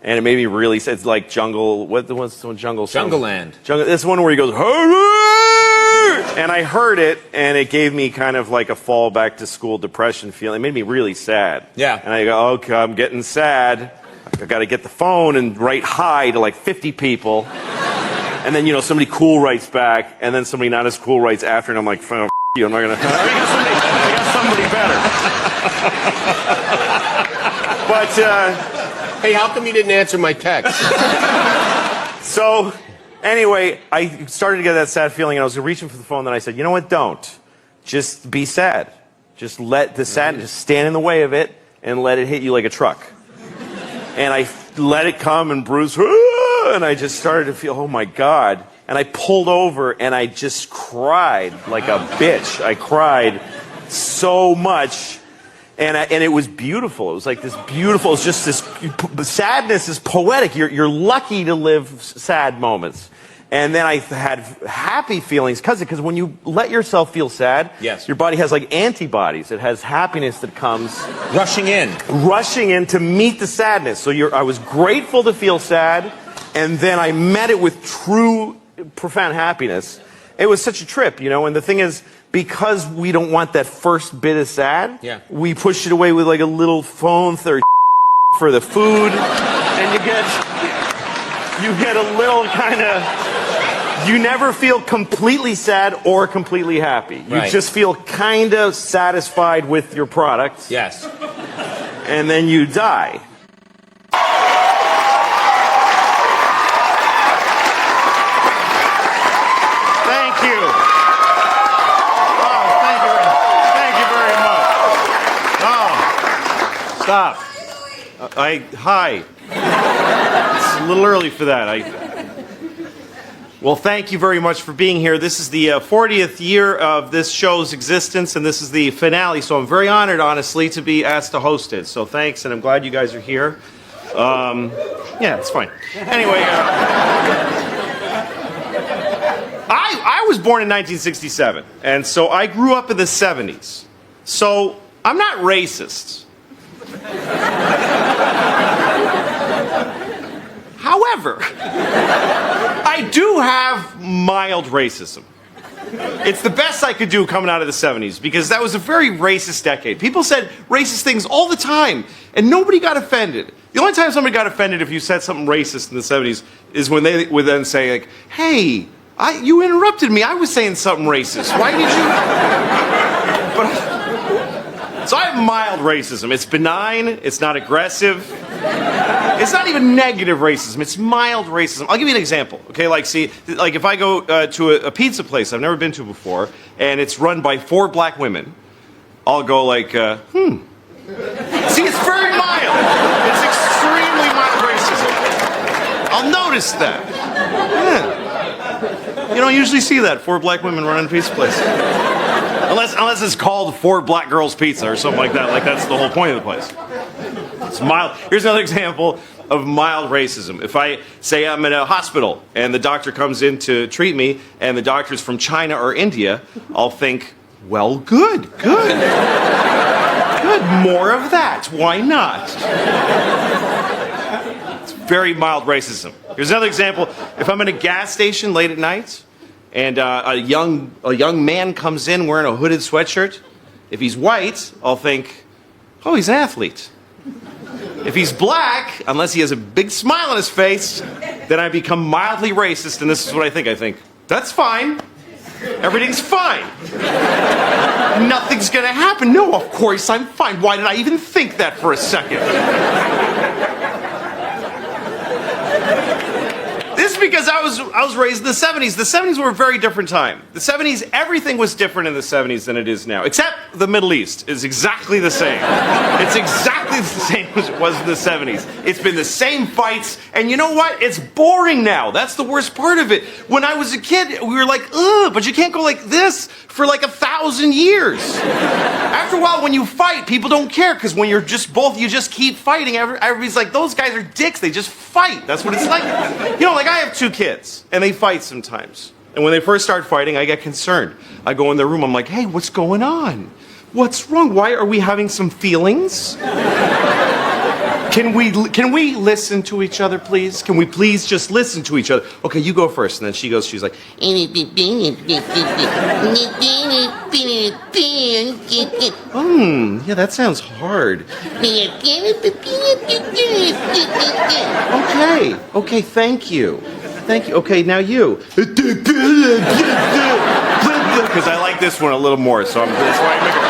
And it made me really sad. It's like Jungle, what's the Jungle song? Jungleland. This one where he goes, and I heard it, and it gave me kind of like a fall back to school depression feeling. It made me really sad. Yeah. And I go, okay, I'm getting sad. I got to get the phone and write hi to like 50 people. And then, you know, somebody cool writes back, and then somebody not as cool writes after, and I'm like, oh, you, I'm not going to. I got somebody better. But, Hey, how come you didn't answer my text? so, anyway, I started to get that sad feeling, and I was reaching for the phone, and I said, you know what, don't. Just be sad. Just let the sadness, just stand in the way of it, and let it hit you like a truck. And I let it come, and Bruce, and I just started to feel, oh my God. And I pulled over, and I just cried like a bitch. I cried so much. And it was beautiful. It was like this beautiful, it's just this, sadness is poetic. You're lucky to live sad moments. And then I had happy feelings because when you let yourself feel sad, yes, your body has like antibodies. It has happiness that comes rushing in to meet the sadness. So I was grateful to feel sad, and then I met it with true, profound happiness. It was such a trip, you know. And the thing is, because we don't want that first bit of sad, we push it away with like a little phone for the food, and you get a little kind of, you never feel completely sad or completely happy. You just feel kind of satisfied with your product. Yes. And then you die. Thank you. Stop. Hi. It's a little early for that. Well, thank you very much for being here. This is the 40th year of this show's existence, and this is the finale. So I'm very honored, honestly, to be asked to host it. So thanks, and I'm glad you guys are here. Yeah, it's fine. Anyway, I was born in 1967, and so I grew up in the 70s. So I'm not racist. However, I do have mild racism. It's the best I could do coming out of the 70s, because that was a very racist decade. People said racist things all the time, and nobody got offended. The only time somebody got offended if you said something racist in the 70s is when they would then say, like, hey, you interrupted me. I was saying something racist. Why did you? So I have mild racism. It's benign. It's not aggressive. It's not even negative racism. It's mild racism. I'll give you an example. Okay, like if I go to a pizza place I've never been to before, and it's run by 4 black women, I'll go like, See, it's very mild. It's extremely mild racism. I'll notice that. Yeah. You don't usually see that, 4 black women running a pizza place. Unless it's called 4 Black Girls Pizza or something like that. Like, that's the whole point of the place. It's mild. Here's another example of mild racism. If I say I'm in a hospital and the doctor comes in to treat me and the doctor's from China or India, I'll think, well, good. Good, more of that. Why not? It's very mild racism. Here's another example. If I'm in a gas station late at night and a young man comes in wearing a hooded sweatshirt, if he's white, I'll think, oh, he's an athlete. If he's black, unless he has a big smile on his face, then I become mildly racist, and this is what I think. I think, that's fine. Everything's fine. Nothing's gonna happen. No, of course I'm fine. Why did I even think that for a second? This is because I was raised in the 70s. The 70s were a very different time. The 70s, everything was different in the 70s than it is now. Except the Middle East is exactly the same. It's exactly the same as it was in the 70s. It's been the same fights, and you know what? It's boring now. That's the worst part of it. When I was a kid, we were like, ugh, but you can't go like this for like 1,000 years. After a while, when you fight, people don't care, because when you're just both, you just keep fighting. Everybody's like, those guys are dicks. They just fight. That's what it's like. You know, like I have 2 kids, and they fight sometimes. And when they first start fighting, I get concerned. I go in their room, I'm like, hey, what's going on? What's wrong? Why are we having some feelings? Can we listen to each other, please? Can we please just listen to each other? Okay, you go first. And then she's like, yeah, that sounds hard. Okay, thank you. Okay, now you. Because I like this one a little more, so that's why I make it.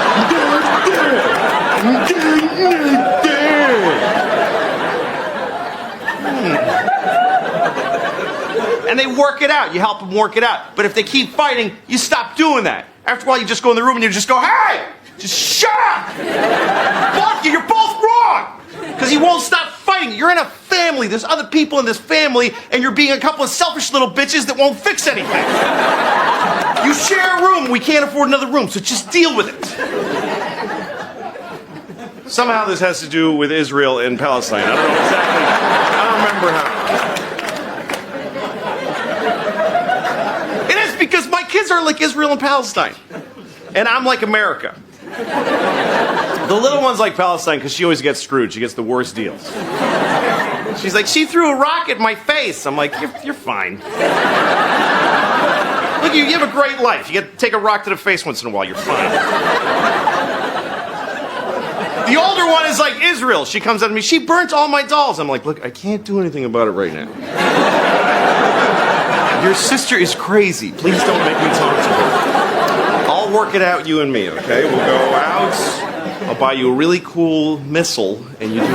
And they work it out. You help them work it out. But if they keep fighting, you stop doing that. After a while, you just go in the room and you just go, hey, just shut up. Fuck you, you're both wrong. Because he won't stop fighting. You're in a family. There's other people in this family, and you're being a couple of selfish little bitches that won't fix anything. You share a room. We can't afford another room, so just deal with it. Somehow this has to do with Israel and Palestine. I don't know exactly. I don't remember how. It is because my kids are like Israel and Palestine. And I'm like America. The little one's like Palestine because she always gets screwed. She gets the worst deals. She's like, she threw a rock at my face. I'm like, you're fine. Look, you have a great life. You get to take a rock to the face once in a while. You're fine. The older one is like Israel. She comes at me. She burnt all my dolls. I'm like, look, I can't do anything about it right now. Your sister is crazy. Please don't make me talk to her. I'll work it out, you and me, okay? We'll go out. I'll buy you a really cool missile, and you do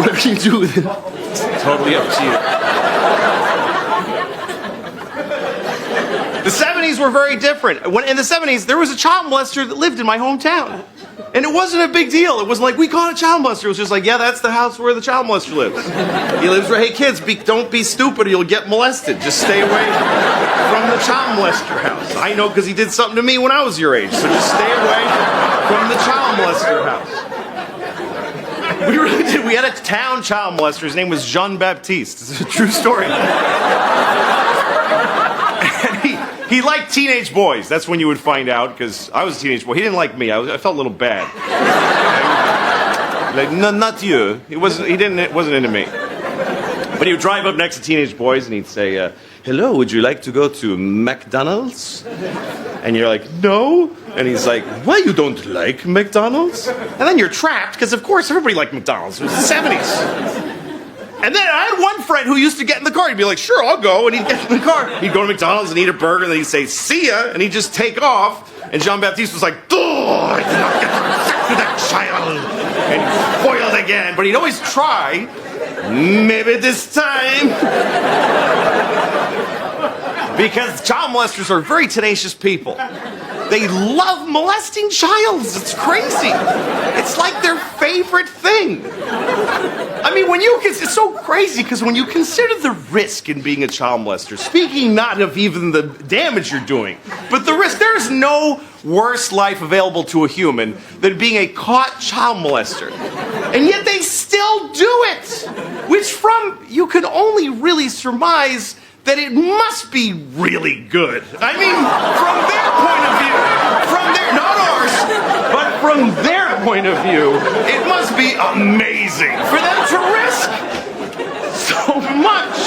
whatever you do with it. It's totally up to you. The 70s were very different. In the 70s, there was a child molester that lived in my hometown. And it wasn't a big deal. It wasn't like, we caught a child molester. It was just like, yeah, that's the house where the child molester lives. He lives where, hey, kids, don't be stupid or you'll get molested. Just stay away from the child molester house. I know because he did something to me when I was your age. So just stay away from the child molester house. We really did. We had a town child molester. His name was Jean Baptiste. It's a true story. And he liked teenage boys. That's when you would find out, because I was a teenage boy. He didn't like me. I felt a little bad. Like, no, not you. It wasn't into me. But he would drive up next to teenage boys and he'd say, hello, would you like to go to McDonald's? And you're like, no. And he's like, why you don't like McDonald's? And then you're trapped, because of course everybody liked McDonald's. It was the 70s. And then I had one friend who used to get in the car. He'd be like, sure, I'll go. And he'd get in the car. He'd go to McDonald's and eat a burger, and then he'd say, see ya. And he'd just take off. And Jean-Baptiste was like, oh, I did not get to that child. And he foiled again. But he'd always try. Maybe this time. Because child molesters are very tenacious people. They love molesting childs. It's crazy. It's like their favorite thing. I mean, it's so crazy, because when you consider the risk in being a child molester, speaking not of even the damage you're doing, but the risk, there's no worse life available to a human than being a caught child molester. And yet they still do it, which you can only really surmise that it must be really good. I mean, from their point of view, not ours, but from their point of view, it must be amazing for them to risk so much.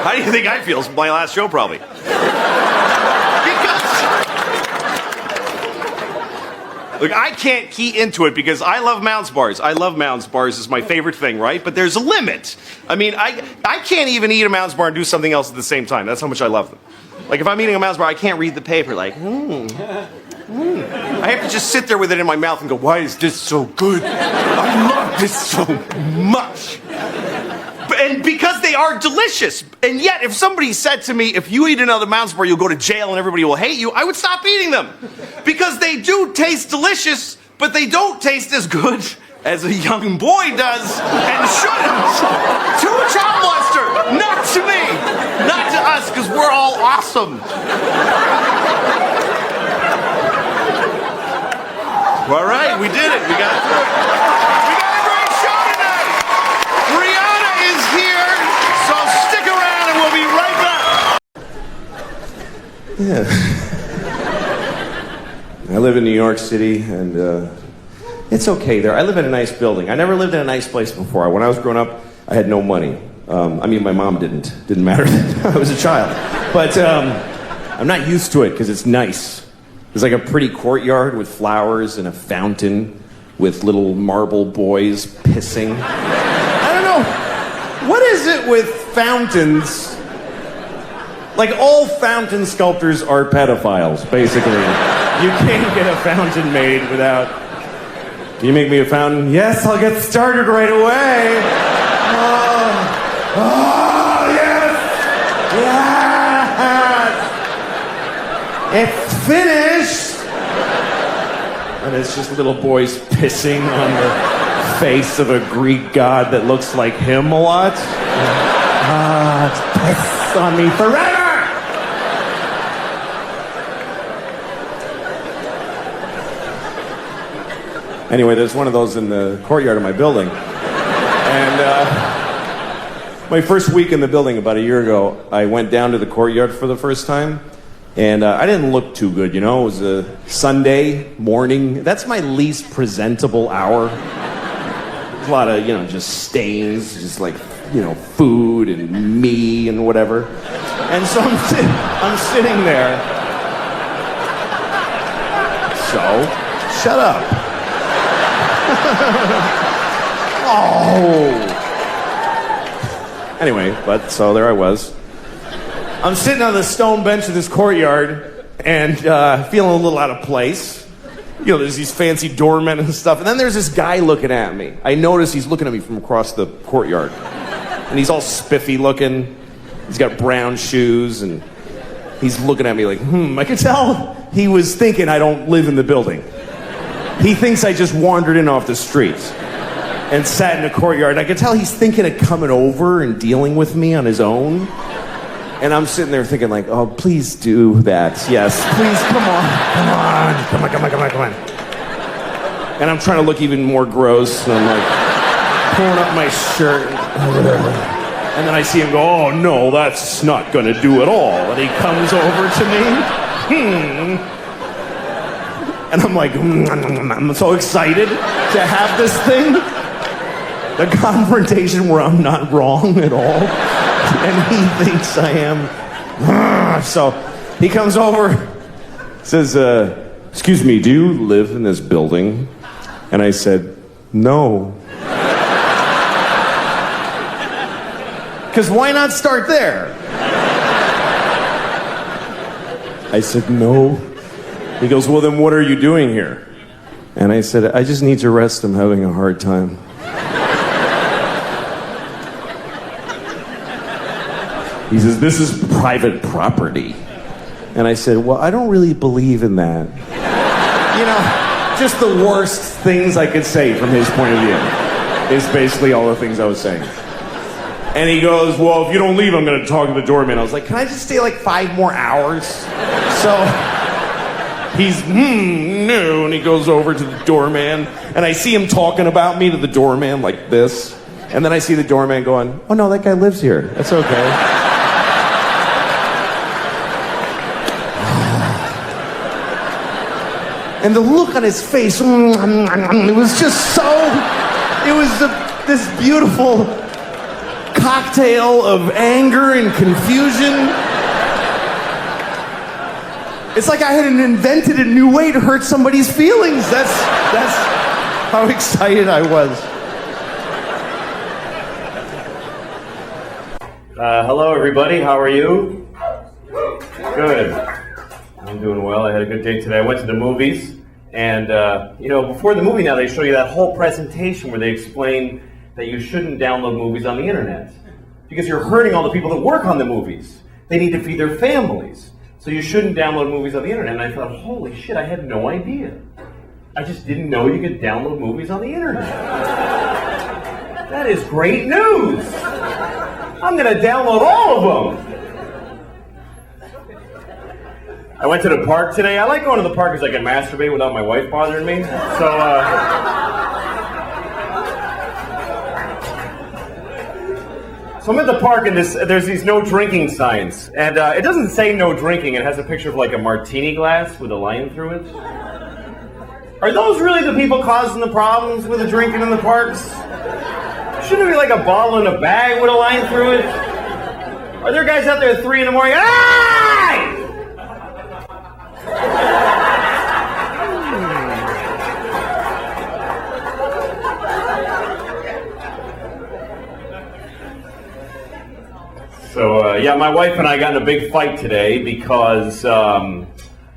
How do you think I feel? It's my last show, probably. Look, I can't key into it because I love Mounds bars. I love Mounds bars. It's my favorite thing, right? But there's a limit. I mean, I can't even eat a Mounds bar and do something else at the same time. That's how much I love them. Like, if I'm eating a Mounds bar, I can't read the paper. Like, I have to just sit there with it in my mouth and go, why is this so good? I love this so much. And because they are delicious. And yet, if somebody said to me, if you eat another Mounds bar, you'll go to jail and everybody will hate you, I would stop eating them. Because they do taste delicious, but they don't taste as good as a young boy does and shouldn't. To a child molester, not to me. Not to us, because we're all awesome. All right, we did it. We got through it. We got a great show tonight. Brianna is here, so stick around and we'll be right back. Yeah. I live in New York City, and it's okay there. I live in a nice building. I never lived in a nice place before. When I was growing up, I had no money. I mean, my mom didn't. Didn't matter. I was a child. But I'm not used to it because it's nice. There's like a pretty courtyard with flowers and a fountain with little marble boys pissing. I don't know. What is it with fountains? Like, all fountain sculptors are pedophiles, basically. You can't get a fountain made without... Can you make me a fountain? Yes, I'll get started right away. Oh, yes! Yes! It's finished! And it's just little boys pissing on the face of a Greek god that looks like him a lot. It's piss on me forever! Anyway, there's one of those in the courtyard of my building. And my first week in the building about a year ago, I went down to the courtyard for the first time. And I didn't look too good, you know. It was a Sunday morning. That's my least presentable hour. There's a lot of, just stains, just like, food and me and whatever. And so I'm sitting there. So, shut up. Oh. Anyway, so there I was. I'm sitting on the stone bench of this courtyard and feeling a little out of place. There's these fancy doormen and stuff. And then there's this guy looking at me. I notice he's looking at me from across the courtyard. And he's all spiffy looking. He's got brown shoes and he's looking at me like, I could tell he was thinking I don't live in the building. He thinks I just wandered in off the street and sat in the courtyard. I could tell he's thinking of coming over and dealing with me on his own. And I'm sitting there thinking like, oh, please do that. Yes, please, come on. And I'm trying to look even more gross. And I'm like pulling up my shirt. And then I see him go, oh, no, that's not going to do at all. And he comes over to me. And I'm like, I'm so excited to have this thing. The confrontation where I'm not wrong at all. And he thinks I am. So he comes over, says, excuse me, do you live in this building? And I said, no. Because why not start there? I said, no. He goes, well, then what are you doing here? And I said, I just need to rest. I'm having a hard time. He says, this is private property. And I said, well, I don't really believe in that. You know, just the worst things I could say from his point of view is basically all the things I was saying. And he goes, well, if you don't leave, I'm going to talk to the doorman. I was like, can I just stay like 5 more hours? So he's, no. And he goes over to the doorman. And I see him talking about me to the doorman like this. And then I see the doorman going, oh, no, that guy lives here. That's okay. And the look on his face, it was just so, it was this beautiful cocktail of anger and confusion. It's like I had invented a new way to hurt somebody's feelings. That's how excited I was. Hello, everybody. How are you? Good. I'm doing well. I had a good day today. I went to the movies, and before the movie now, they show you that whole presentation where they explain that you shouldn't download movies on the internet because you're hurting all the people that work on the movies. They need to feed their families, so you shouldn't download movies on the internet. And I thought, holy shit, I had no idea. I just didn't know you could download movies on the internet. That is great news. I'm going to download all of them. I went to the park today. I like going to the park because I can masturbate without my wife bothering me. So I'm at the park and there's these no drinking signs. And it doesn't say no drinking. It has a picture of like a martini glass with a line through it. Are those really the people causing the problems with the drinking in the parks? Shouldn't it be like a bottle in a bag with a line through it? Are there guys out there at 3 in the morning? Ah! So, my wife and I got in a big fight today because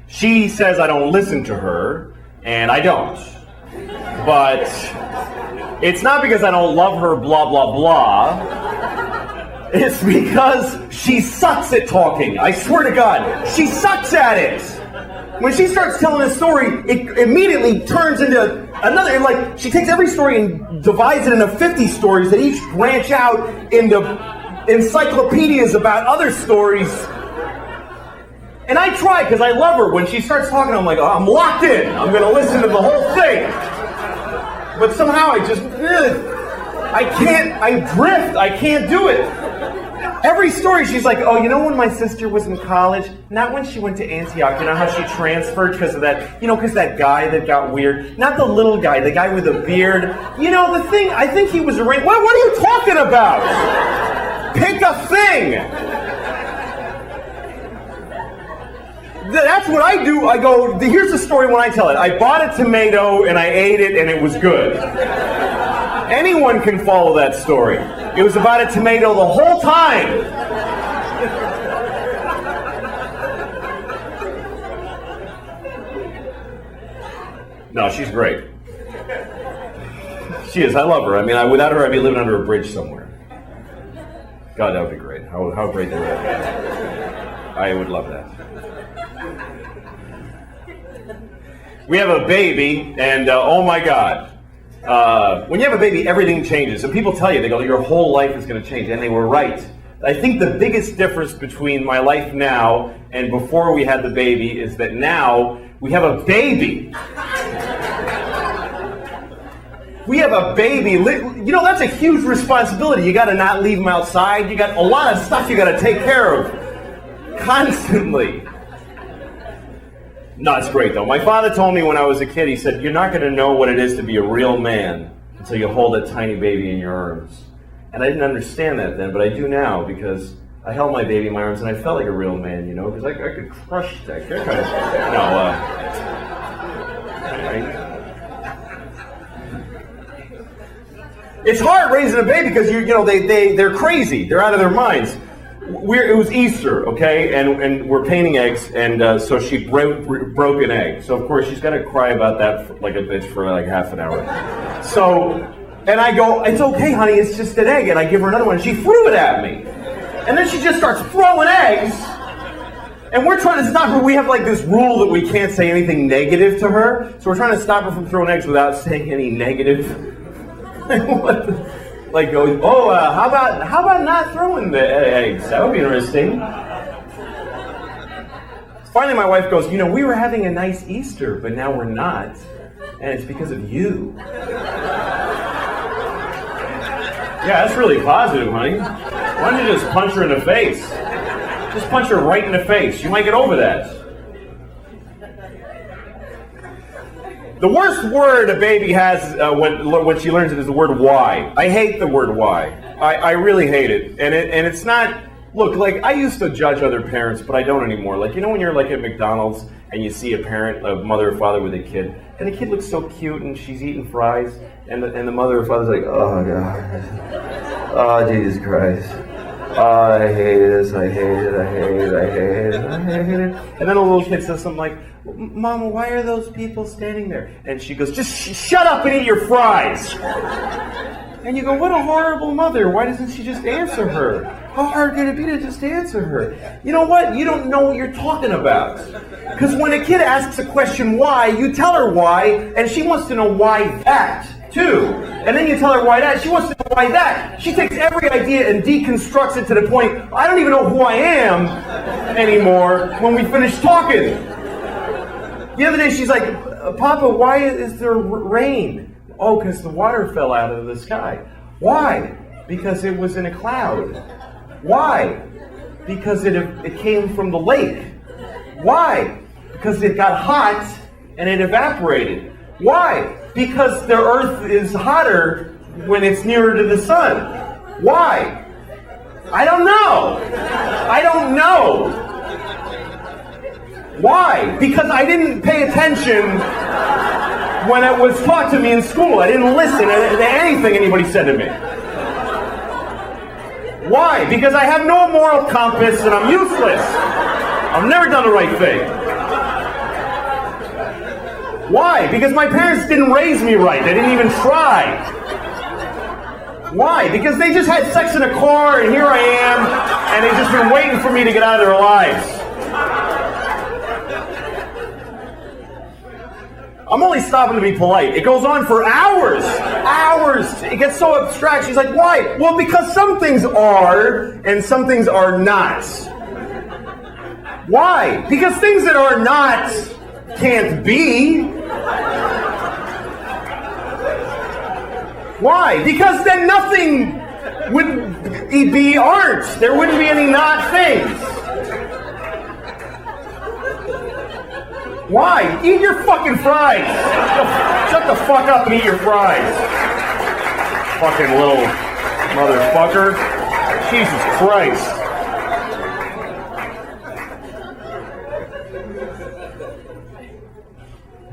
she says I don't listen to her, and I don't. But it's not because I don't love her, blah, blah, blah. It's because she sucks at talking. I swear to God, she sucks at it. When she starts telling a story, it immediately turns into another, like, she takes every story and divides it into 50 stories that each branch out into encyclopedias about other stories. And I try, because I love her. When she starts talking, I'm like, oh, I'm locked in. I'm going to listen to the whole thing. But somehow I drift. I can't do it. Every story, she's like, oh, you know when my sister was in college? Not when she went to Antioch. You know how she transferred because of that, because that guy that got weird? Not the little guy, the guy with a beard. You know, the thing, I think he was arranged. What are you talking about? Pick a thing. That's what I do. I go, here's the story when I tell it. I bought a tomato and I ate it and it was good. Anyone can follow that story. It was about a tomato the whole time. No, she's great. She is. I love her. I mean, without her, I'd be living under a bridge somewhere. God, that would be great. How great that would be. I would love that. We have a baby, and oh my God. When you have a baby, everything changes. And people tell you, they go, your whole life is going to change. And they were right. I think the biggest difference between my life now and before we had the baby is that now we have a baby. We have a baby. You know, that's a huge responsibility. You got to not leave him outside. You got a lot of stuff you got to take care of constantly. No, it's great though. My father told me when I was a kid, he said, you're not going to know what it is to be a real man until you hold a tiny baby in your arms. And I didn't understand that then, but I do now because I held my baby in my arms and I felt like a real man, you know, because I could crush that. It's hard raising a baby because they're crazy. They're out of their minds. It was Easter, okay, and we're painting eggs, and so she broke an egg. So of course she's got to cry about that like a bitch for like half an hour. So, and I go, it's okay, honey, it's just an egg, and I give her another one, and she threw it at me, and then she just starts throwing eggs, and we're trying to stop her. We have like this rule that we can't say anything negative to her, so we're trying to stop her from throwing eggs without saying any negative. Like going, how about not throwing the eggs? That would be interesting. Finally, my wife goes, you know, we were having a nice Easter, but now we're not, and it's because of you. Yeah, that's really positive, honey. Why don't you just punch her in the face? Just punch her right in the face. You might get over that. The worst word a baby has when she learns it is the word why. I hate the word why. I really hate it. And it's not, look, like I used to judge other parents, but I don't anymore. Like, you know when you're like at McDonald's and you see a parent, a mother or father with a kid, and the kid looks so cute and she's eating fries, and the mother or father's like, oh God, oh Jesus Christ. Oh, I hate this, I hate it, I hate it, I hate it, I hate it. And then a little kid says something like, Mama, why are those people standing there? And she goes, just shut up and eat your fries. And you go, what a horrible mother. Why doesn't she just answer her? How hard can it be to just answer her? You know what? You don't know what you're talking about. Because when a kid asks a question why, you tell her why, and she wants to know why that, too. And then you tell her why that. She wants to know why that. She takes every idea and deconstructs it to the point, I don't even know who I am anymore when we finish talking. The other day she's like, Papa, why is there rain? Oh, because the water fell out of the sky. Why? Because it was in a cloud. Why? Because it came from the lake. Why? Because it got hot and it evaporated. Why? Because the earth is hotter when it's nearer to the sun. Why? I don't know. I don't know. Why? Because I didn't pay attention when it was taught to me in school. I didn't listen to anything anybody said to me. Why? Because I have no moral compass and I'm useless. I've never done the right thing. Why? Because my parents didn't raise me right. They didn't even try. Why? Because they just had sex in a car and here I am and they've just been waiting for me to get out of their lives. I'm only stopping to be polite. It goes on for hours. Hours. It gets so abstract. She's like, why? Well, because some things are and some things are not. Why? Because things that are not can't be. Why? Because then nothing would be aren't. There wouldn't be any not things. Why? Eat your fucking fries. Shut the fuck up and eat your fries. Fucking little motherfucker. Jesus Christ.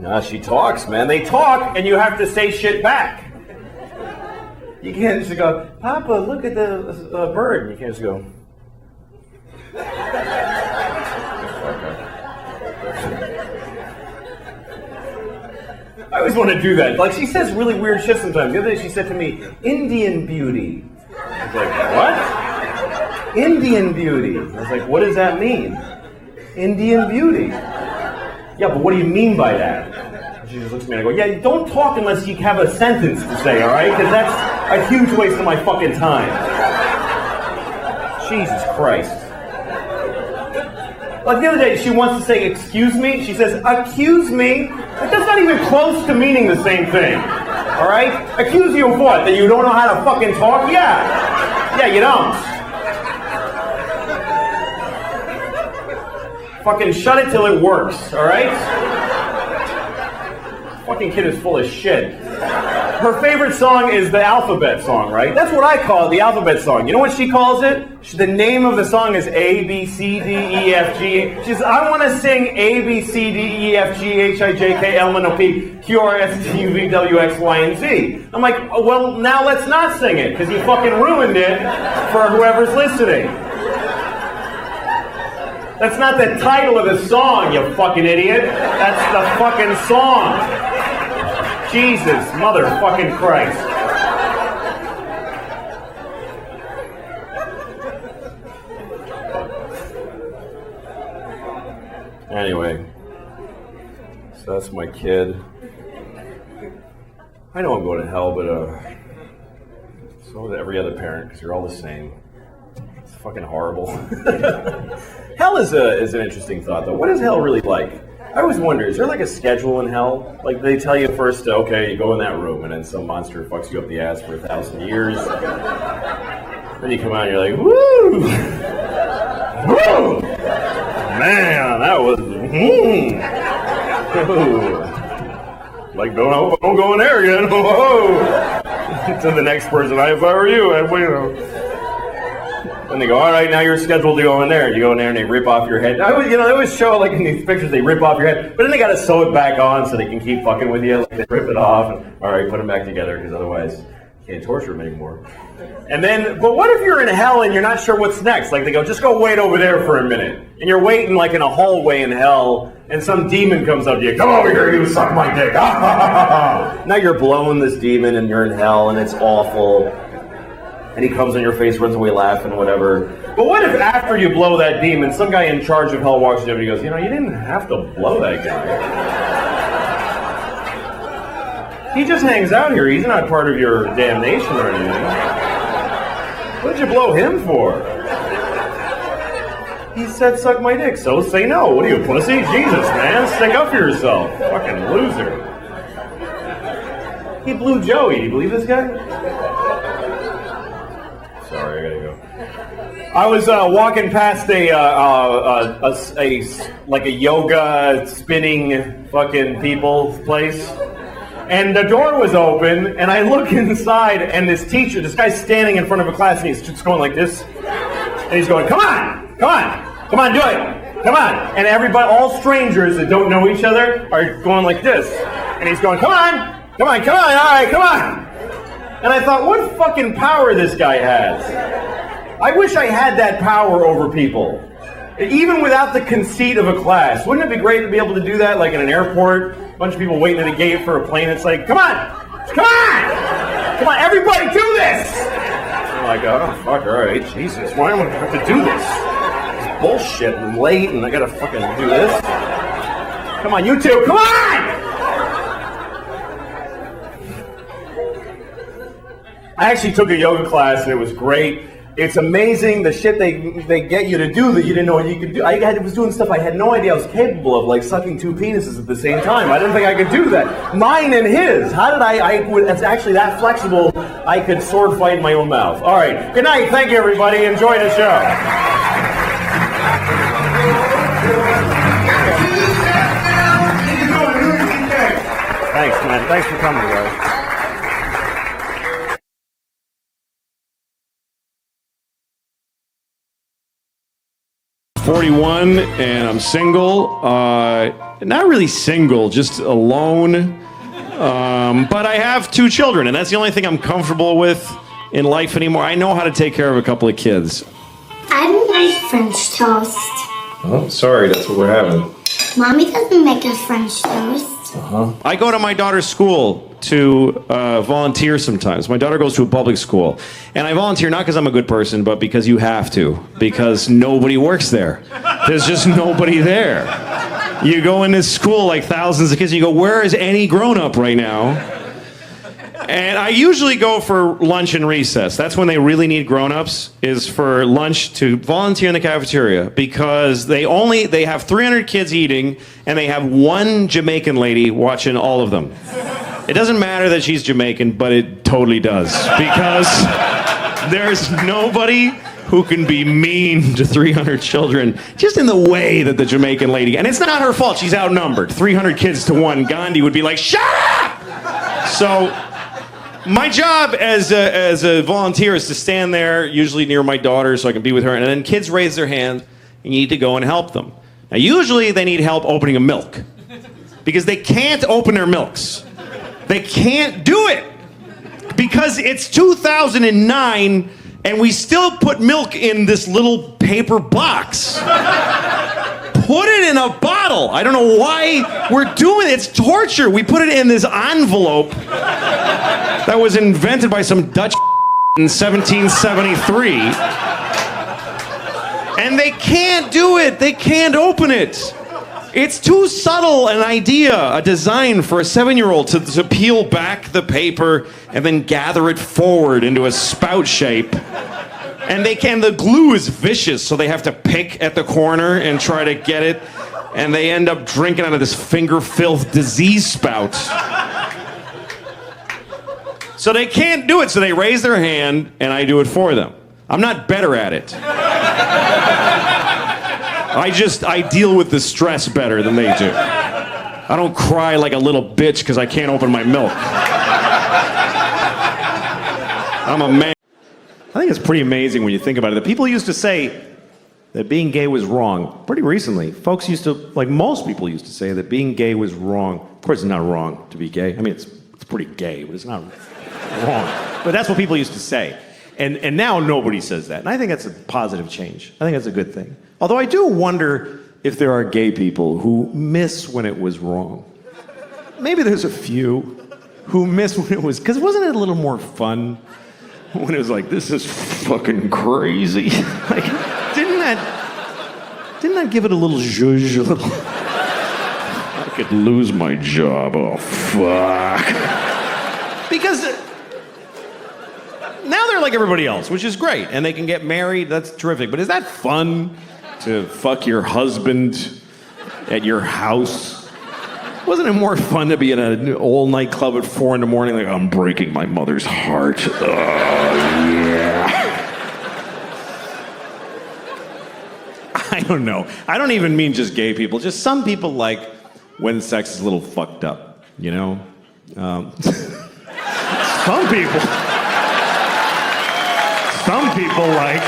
Nah, she talks, man. They talk and you have to say shit back. You can't just go, Papa, look at the bird. You can't just go. I always want to do that. Like, she says really weird shit sometimes. The other day she said to me, Indian beauty. I was like, what? Indian beauty. I was like, what does that mean? Indian beauty. Yeah, but what do you mean by that? And she just looks at me and I go, yeah, don't talk unless you have a sentence to say, all right? Because that's a huge waste of my fucking time. Jesus Christ. Like the other day, she wants to say, excuse me. She says, accuse me. Like, that's not even close to meaning the same thing. All right? Accuse you of what? That you don't know how to fucking talk? Yeah. Yeah, you don't. Fucking shut it till it works, all right? Fucking kid is full of shit. Her favorite song is the alphabet song, right? That's what I call it, the alphabet song. You know what she calls it? The name of the song is A, B, C, D, E, F, G. She says, I want to sing A, B, C, D, E, F, G, H, I, J, K, L, M, N, O, P, Q, R, S, T, U, V, W, X, Y, and Z. I'm like, oh, well, now let's not sing it, because you fucking ruined it for whoever's listening. That's not the title of the song, you fucking idiot. That's the fucking song. Jesus, motherfucking Christ. Anyway, so that's my kid. I know I'm going to hell, but so is every other parent, because you're all the same. It's fucking horrible. Hell is an interesting thought, though. What is hell really like? I always wonder, is there like a schedule in hell? Like they tell you first, okay, you go in that room, and then some monster fucks you up the ass for 1,000 years. Then you come out and you're like, woo! Woo! Man, that was, Like, don't go in there again. Whoa! To the next person, if I were you, I'd wait. And they go, all right, now you're scheduled to go in there. You go in there and they rip off your head. They always show, like in these pictures, they rip off your head, but then they got to sew it back on so they can keep fucking with you. Like they rip it off, and all right, put them back together, because otherwise you can't torture them anymore. And then, but what if you're in hell and you're not sure what's next? Like they go, just go wait over there for a minute. And you're waiting like in a hallway in hell, and some demon comes up to you, come over here, you suck my dick. Now you're blowing this demon and you're in hell and it's awful. And he comes in your face, runs away laughing, whatever. But what if after you blow that demon, some guy in charge of hell walks up and he goes, you know, you didn't have to blow that guy. He just hangs out here. He's not part of your damnation or anything. What did you blow him for? He said, suck my dick, so say no. What are you, pussy? Jesus, man, stick up for yourself. Fucking loser. He blew Joey. Do you believe this guy? Sorry, I gotta go. I was walking past a yoga spinning fucking people place, and the door was open, and I look inside, and this guy's standing in front of a class, and he's just going like this, and he's going, come on, do it, come on, and everybody, all strangers that don't know each other, are going like this, and he's going, come on, all right, come on. And I thought, what fucking power this guy has. I wish I had that power over people. Even without the conceit of a class. Wouldn't it be great to be able to do that, like in an airport? A bunch of people waiting at a gate for a plane. It's like, come on, everybody do this. I'm like, oh, fuck, all right, Jesus, why am I going to have to do this? It's bullshit, and I'm late, and I got to fucking do this. Come on, you two, come on! I actually took a yoga class and it was great. It's amazing the shit they get you to do that you didn't know you could do. I was doing stuff I had no idea I was capable of, like sucking two penises at the same time. I didn't think I could do that. Mine and his. How did it's actually that flexible, I could sword fight in my own mouth. All right. Good night. Thank you, everybody. Enjoy the show. Thanks, man. Thanks for coming, guys. 41 and I'm single. Not really single, just alone. But I have 2 children, and that's the only thing I'm comfortable with in life anymore. I know how to take care of a couple of kids. I don't like French toast. Oh, sorry, that's what we're having. Mommy doesn't make us French toast. I go to my daughter's school to volunteer sometimes. My daughter goes to a public school. And I volunteer not because I'm a good person, but because you have to. Because nobody works there. There's just nobody there. You go in this school like thousands of kids and you go, where is any grown-up right now? And I usually go for lunch and recess. That's when they really need grown-ups, is for lunch to volunteer in the cafeteria, because they have 300 kids eating, and they have one Jamaican lady watching all of them. It doesn't matter that she's Jamaican, but it totally does, because there's nobody who can be mean to 300 children just in the way that the Jamaican lady, and it's not her fault, she's outnumbered. 300 kids to one, Gandhi would be like, shut up! So my job as a volunteer is to stand there, usually near my daughter so I can be with her, and then kids raise their hand and you need to go and help them. Now usually they need help opening a milk because they can't open their milks. They can't do it because it's 2009 and we still put milk in this little paper box. Put it in a bottle. I don't know why we're doing it. It's torture. We put it in this envelope that was invented by some Dutch in 1773. And they can't do it. They can't open it. It's too subtle an idea, a design for a 7-year-old to peel back the paper and then gather it forward into a spout shape. And the glue is vicious, so they have to pick at the corner and try to get it. And they end up drinking out of this finger filth disease spout. So they can't do it, so they raise their hand and I do it for them. I'm not better at it. I deal with the stress better than they do. I don't cry like a little bitch because I can't open my milk. I'm a man. I think it's pretty amazing when you think about it. The people used to say that being gay was wrong. Pretty recently, folks used to, like most people used to say that being gay was wrong. Of course, it's not wrong to be gay. I mean, it's pretty gay, but it's not wrong. But that's what people used to say. And now nobody says that. And I think that's a positive change. I think that's a good thing. Although I do wonder if there are gay people who miss when it was wrong. Maybe there's a few who miss when it was, because wasn't it a little more fun when it was like, this is fucking crazy? Like, didn't that give it a little zhuzh, a little, I could lose my job, oh fuck. Because now they're like everybody else, which is great, and they can get married, that's terrific, but is that fun to fuck your husband at your house? Wasn't it more fun to be in an old nightclub at 4 a.m, like, I'm breaking my mother's heart? Oh, yeah. I don't know. I don't even mean just gay people. Just some people like when sex is a little fucked up, you know? Some people like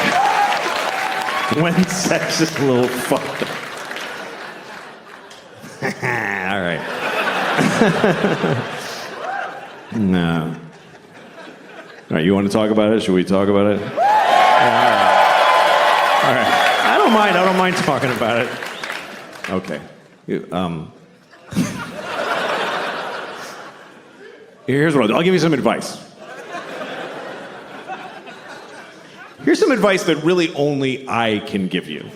when sex is a little fucked up. All right. No. All right, you want to talk about it? Should we talk about it? All right. I don't mind talking about it. Okay. Here's what I'll do. I'll give you some advice. Here's some advice that really only I can give you.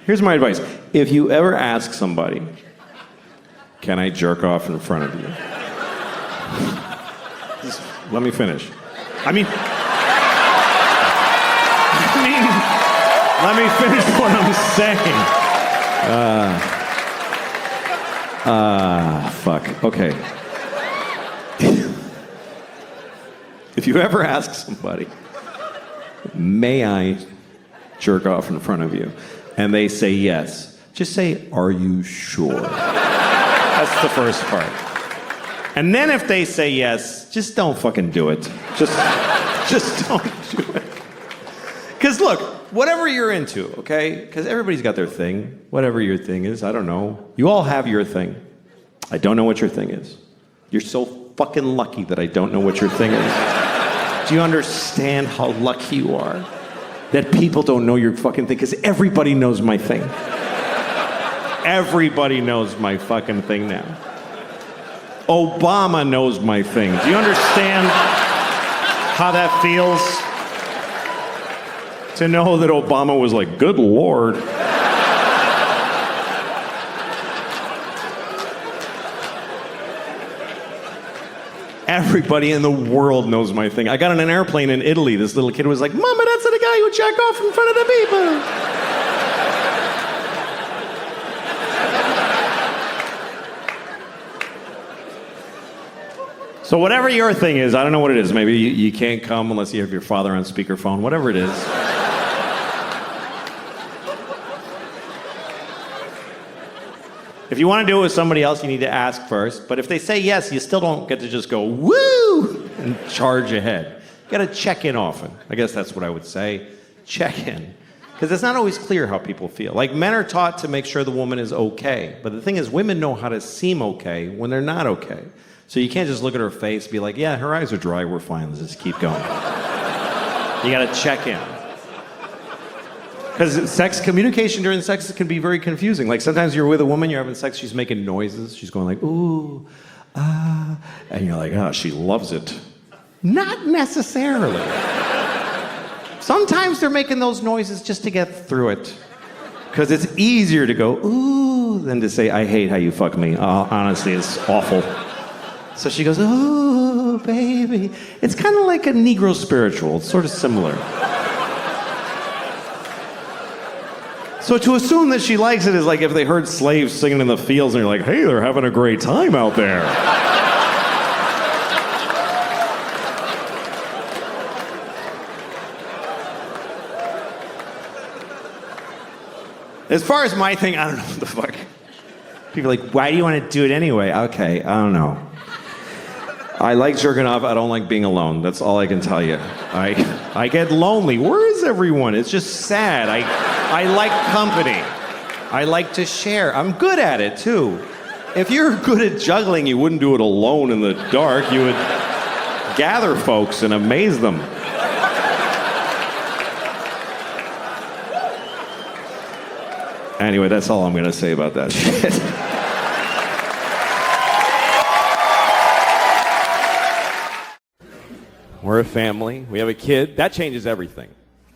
Here's my advice. If you ever ask somebody, can I jerk off in front of you? Just let me finish. Let me finish what I'm saying. Fuck. Okay. If you ever ask somebody, may I jerk off in front of you? And they say yes. Just say, are you sure? That's the first part. And then if they say yes, just don't fucking do it. Just don't do it. Because look, whatever you're into, okay? Because everybody's got their thing. Whatever your thing is, I don't know. You all have your thing. I don't know what your thing is. You're so fucking lucky that I don't know what your thing is. Do you understand how lucky you are? That people don't know your fucking thing, because everybody knows my thing. Everybody knows my fucking thing now. Obama knows my thing. Do you understand how that feels? To know that Obama was like, good Lord. Everybody in the world knows my thing. I got on an airplane in Italy. This little kid was like, Mama, that's the guy who jack off in front of the people. So whatever your thing is, I don't know what it is. Maybe you can't come unless you have your father on speakerphone, whatever it is. If you want to do it with somebody else, you need to ask first. But if they say yes, you still don't get to just go, woo, and charge ahead. You got to check in often. I guess that's what I would say. Check in. Because it's not always clear how people feel. Like, men are taught to make sure the woman is okay. But the thing is, women know how to seem okay when they're not okay. So you can't just look at her face and be like, yeah, her eyes are dry, we're fine, let's just keep going. You gotta check in. Because communication during sex can be very confusing. Like, sometimes you're with a woman, you're having sex, she's making noises, she's going like, ooh, and you're like, oh, she loves it. Not necessarily. Sometimes they're making those noises just to get through it. Because it's easier to go, ooh, than to say, I hate how you fuck me. Honestly, it's awful. So she goes, oh, baby. It's kind of like a Negro spiritual. It's sort of similar. So to assume that she likes it is like if they heard slaves singing in the fields and you're like, hey, they're having a great time out there. As far as my thing, I don't know what the fuck. People are like, why do you want to do it anyway? Okay, I don't know. I like jerking off. I don't like being alone. That's all I can tell you. I get lonely. Where is everyone? It's just sad. I like company. I like to share. I'm good at it, too. If you're good at juggling, you wouldn't do it alone in the dark. You would gather folks and amaze them. Anyway, that's all I'm going to say about that shit. We're a family. We have a kid. That changes everything.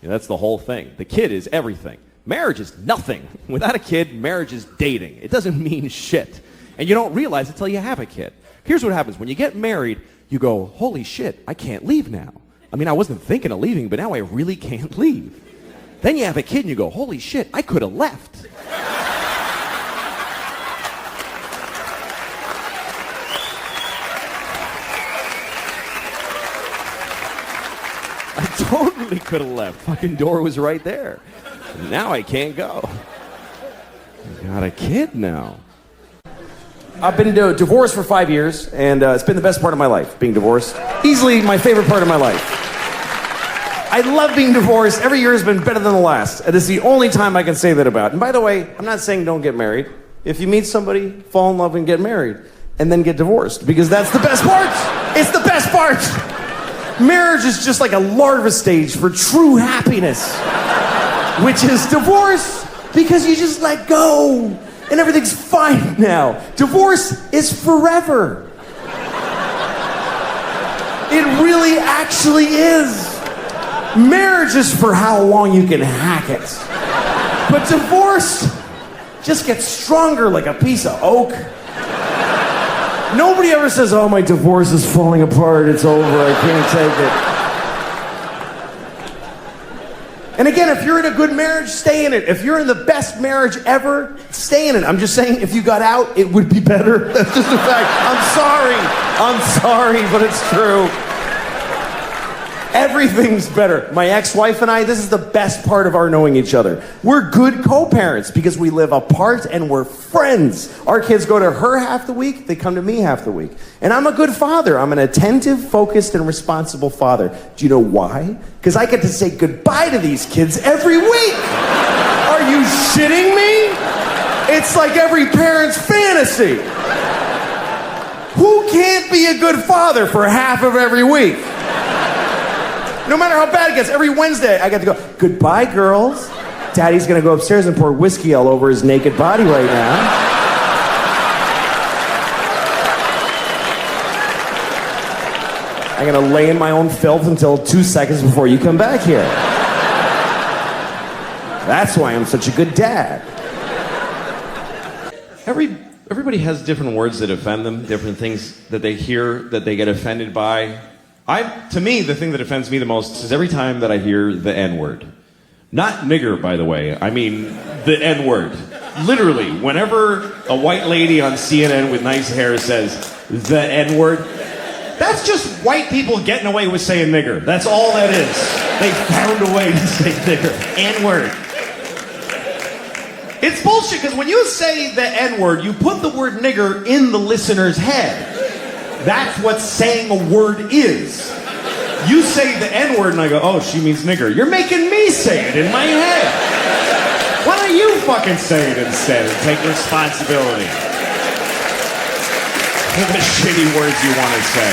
That's the whole thing. The kid is everything. Marriage is nothing. Without a kid, marriage is dating. It doesn't mean shit. And you don't realize it until you have a kid. Here's what happens. When you get married, you go, holy shit, I can't leave now. I mean, I wasn't thinking of leaving, but now I really can't leave. Then you have a kid and you go, holy shit, I could have left. I totally could have left. Fucking door was right there. Now I can't go. I got a kid now. I've been divorced for 5 years, and it's been the best part of my life, being divorced. Easily my favorite part of my life. I love being divorced. Every year has been better than the last. And it's the only time I can say that about. And by the way, I'm not saying don't get married. If you meet somebody, fall in love and get married, and then get divorced, because that's the best part. It's the best part. Marriage is just like a larva stage for true happiness, which is divorce, because you just let go and everything's fine now. Divorce is forever. It really actually is. Marriage is for how long you can hack it. But divorce just gets stronger like a piece of oak. Nobody ever says, oh, my divorce is falling apart, it's over, I can't take it. And again, if you're in a good marriage, stay in it. If you're in the best marriage ever, stay in it. I'm just saying, if you got out, it would be better. That's just a fact. I'm sorry, but it's true. Everything's better. My ex-wife and I, this is the best part of our knowing each other. We're good co-parents because we live apart and we're friends. Our kids go to her half the week, they come to me half the week. And I'm a good father. I'm an attentive, focused, and responsible father. Do you know why? Because I get to say goodbye to these kids every week. Are you shitting me? It's like every parent's fantasy. Who can't be a good father for half of every week? No matter how bad it gets, every Wednesday I get to go, goodbye, girls. Daddy's gonna go upstairs and pour whiskey all over his naked body right now. I'm gonna lay in my own filth until 2 seconds before you come back here. That's why I'm such a good dad. Everybody has different words that offend them, different things that they hear that they get offended by. To me, the thing that offends me the most is every time that I hear the N-word. Not nigger, by the way. I mean the N-word. Literally, whenever a white lady on CNN with nice hair says the N-word, that's just white people getting away with saying nigger. That's all that is. They found a way to say nigger. N-word. It's bullshit, because when you say the N-word, you put the word nigger in the listener's head. That's what saying a word is. You say the N-word and I go, oh, she means nigger. You're making me say it in my head. Why don't you fucking say it instead and take responsibility for the shitty words you want to say?